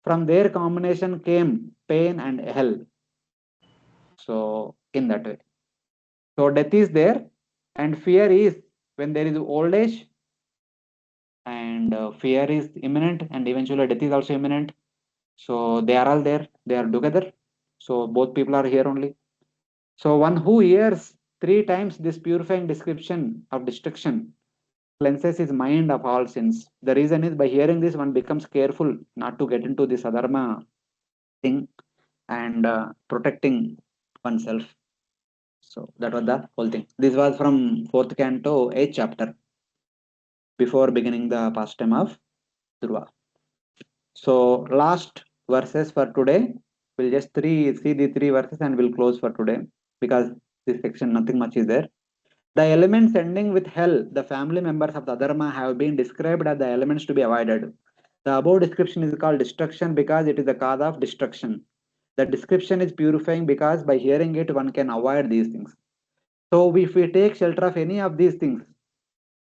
From their combination came pain and hell. So in that way. So death is there and fear is when there is old age, and fear is imminent, and eventually death is also imminent. So they are all there, they are together. So both people are here only. So one who hears three times this purifying description of destruction cleanses his mind of all sins. The reason is by hearing this, one becomes careful not to get into this adharma thing and protecting oneself. So that was the whole thing. This was from 4th canto, 8th chapter, before beginning the pastime of Dhruva. So last verses for today. We'll just see the three verses and we'll close for today because this section nothing much is there. The elements ending with hell, the family members of the Adharma have been described as the elements to be avoided. The above description is called destruction because it is the cause of destruction. The description is purifying because by hearing it one can avoid these things. So if we take shelter of any of these things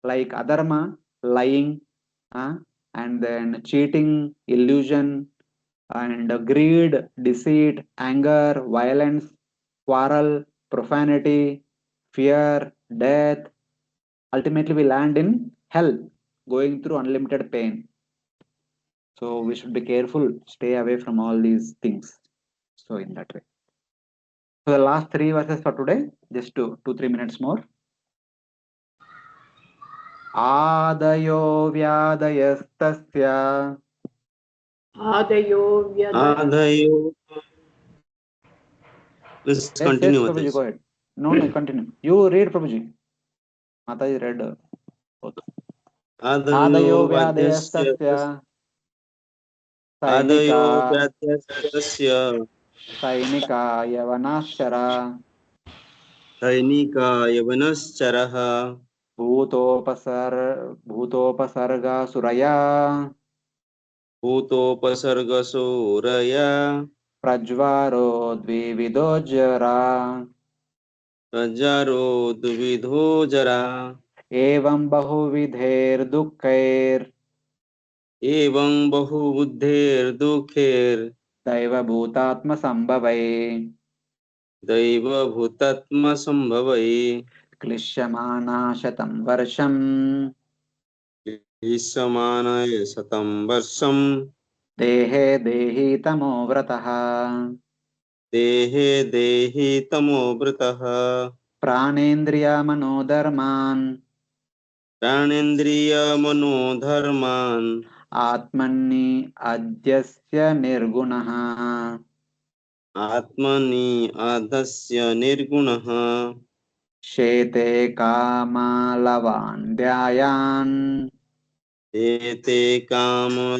like adharma, lying, and then cheating, illusion, and greed, deceit, anger, violence, quarrel, profanity, fear, death, ultimately we land in hell, going through unlimited pain. So we should be careful, stay away from all these things. So in that way. So the last three verses for today, just 2-3 minutes more. आदयो व्यादयस्तस्य Adayo Vyada Adhayo. Let's yes continue with Prabhuji, this. go ahead. No, continue, you read Prabhuji. Mataji read both. Adhayo आदयो Vadyasya. व्यादयस्तस्य सैनिका Adhayo Vadyasya. सैनिका यवनाश्चरा Dainika Yavanascharaha. भूतोपसर भूतोपसर्गासुरया Bhutopasargasuraya. प्रज्वारो द्विविदोज्जरा प्रजरो द्विविधो जरा एवं बहुविधैर्दुःखैर् एवं बहुबुद्धेर्दुःखेर् दैवभूतात्मसम्भवै दैवभूतात्मसम्भवै क्लिश्यमाना शतं वर्षम् ईशमानय शतं वर्षं देहे देहीतमो व्रतः देहे देहि तमोवृतः प्राणेन्द्रियमनोधर्मान् प्राणेन्द्रियमनोधर्मान् आत्मनि अध्यस्य निर्गुणः आत्मनि आधस्य निर्गुणः शेते कामालवान् ध्यायान् एते कामलबन्धायन्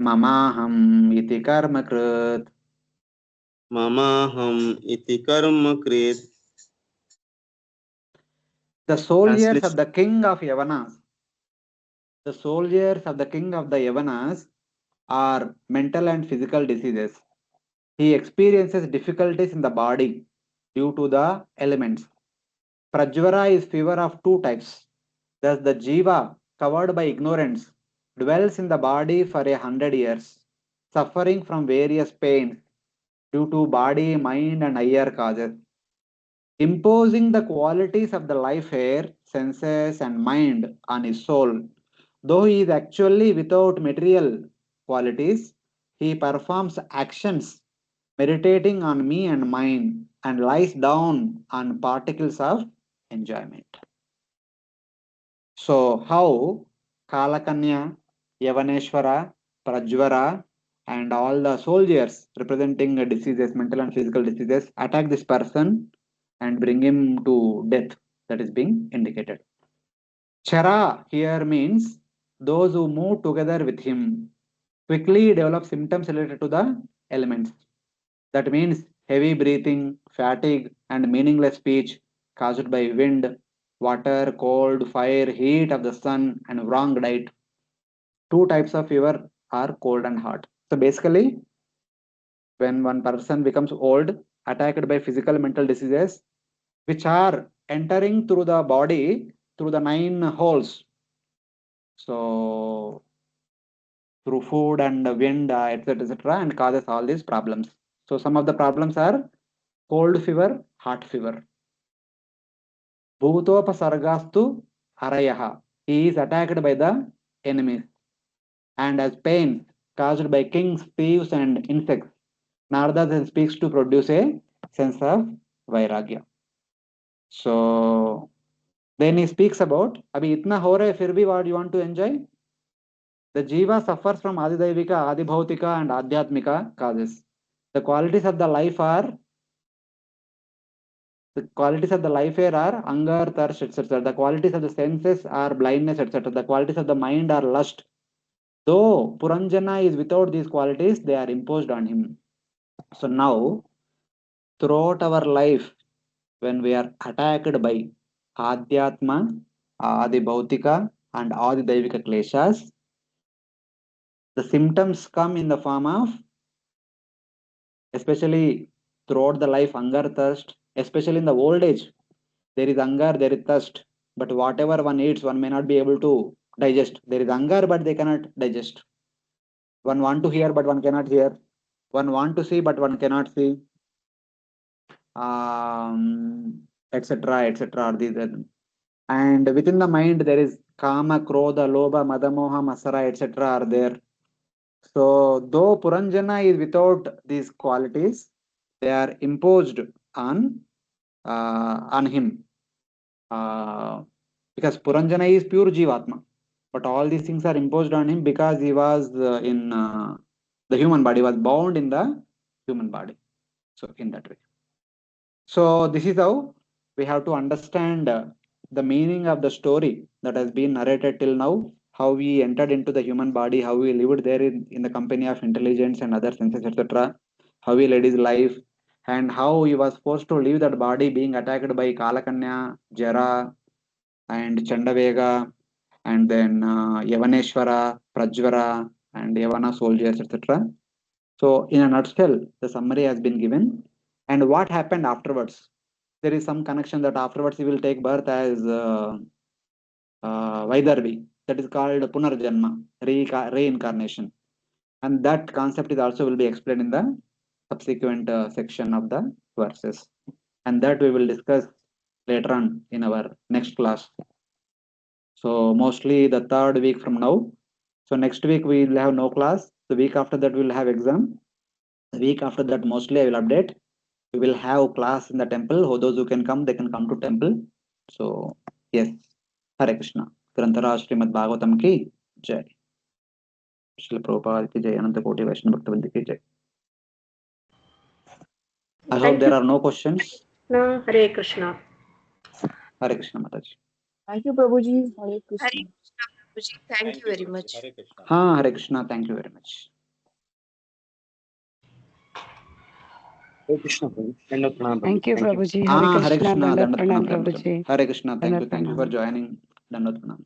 ममाहम् इति कर्मकृत् ममाहम् इति कर्म कृत् The soldiers of Translation. the king of Yavanas, the soldiers of the king of the Yavanas are mental and physical diseases. He experiences difficulties in the body due to the elements. Prajvara is fever of two types. Thus, the jiva, covered by ignorance, dwells in the body for 100 years, suffering from various pains due to body, mind, and higher causes. Imposing the qualities of the life air, senses, and mind on his soul. Though he is actually without material qualities, he performs actions meditating on me and mine and lies down on particles of enjoyment. So, how Kalakanya, Yavaneshwara, Prajvara, and all the soldiers representing diseases, mental and physical diseases, attack this person and bring him to death, that is being indicated. Chara here means those who move together with him quickly develop symptoms related to the elements. That means heavy breathing, fatigue, and meaningless speech caused by wind, water, cold, fire, heat of the sun, and wrong diet. Two types of fever are cold and hot. So basically, when one person becomes old, attacked by physical mental diseases, which are entering through the body through the nine holes. So through food and wind, etc., and causes all these problems. So some of the problems are cold fever, hot fever. Bhutopasargastu harayaha. He is attacked by the enemies and has pain caused by kings, thieves, and insects. Narada then speaks to produce a sense of vairagya. So then he speaks about Abhi itna ho raha hai, fir bhi what you want to enjoy? The jiva suffers from adidaivika, adibhautika, and adhyatmika causes. The qualities of the life are the qualities of the life here are anger, thirst, etc. The qualities of the senses are blindness, etc. The qualities of the mind are lust. Though Puranjana is without these qualities, they are imposed on him. So now, throughout our life, when we are attacked by Adhyatma, Adi Bhautika, and Adi Daivika kleshas, the symptoms come in the form of, especially throughout the life, hunger, thirst, especially in the old age, there is hunger, there is thirst, but whatever one eats, one may not be able to digest. There is hunger, but they cannot digest. One want to hear, but one cannot hear. One want to see, but one cannot see. Etc. etc. And within the mind, there is kama, krodha, lobha, madamoha, masara, etc. are there. So, though Puranjana is without these qualities, they are imposed on him. Because Puranjana is pure jivatma, but all these things are imposed on him because he was in the human body, was bound in the human body. So, in that way. So, this is how we have to understand the meaning of the story that has been narrated till now, how we entered into the human body, how we lived there in the company of intelligence and other senses, etc., how he led his life, and how he was forced to leave that body being attacked by Kalakanya, Jara, and Chandavega, and then Yavaneshwara, Prajvara, and Yavana soldiers, etc. So, in a nutshell, the summary has been given. And what happened afterwards? There is some connection that afterwards he will take birth as Vaidarvi. That is called Punarjanma, reincarnation. And that concept is also will be explained in the subsequent section of the verses. And that we will discuss later on in our next class. So mostly the third week from now. So next week we will have no class. The week after that we will have exam. The week after that mostly I will update. We will have class in the temple. Who those who can come, they can come to temple. So yes, Hare Krishna. Grantharaj Srimad Bhagavatam ki jai. Srila Prabhupada ki jai. Ananta Koti Vaishnava Bhaktivinoda ki jai. I hope Thank there you. are no questions. No, Hare Krishna. Hare Krishna Mataji. Thank you, Prabhuji. Hare Hare Krishna. Krishna, Prabhuji. Thank you very Prabhuji. much. Hare Krishna. Ha Hare Krishna. Thank you very much. Hare Krishna, Prabhu. Dandavat pranam, Prabhu. Thank you, Thank you. Prabhuji. Ah Hare Hare Krishna. Krishna. Dandat Dandat Pranam, Pranam. Prabhuji. Hare Krishna. Dandat Thank you for Pranam. joining. Dandat Pranam.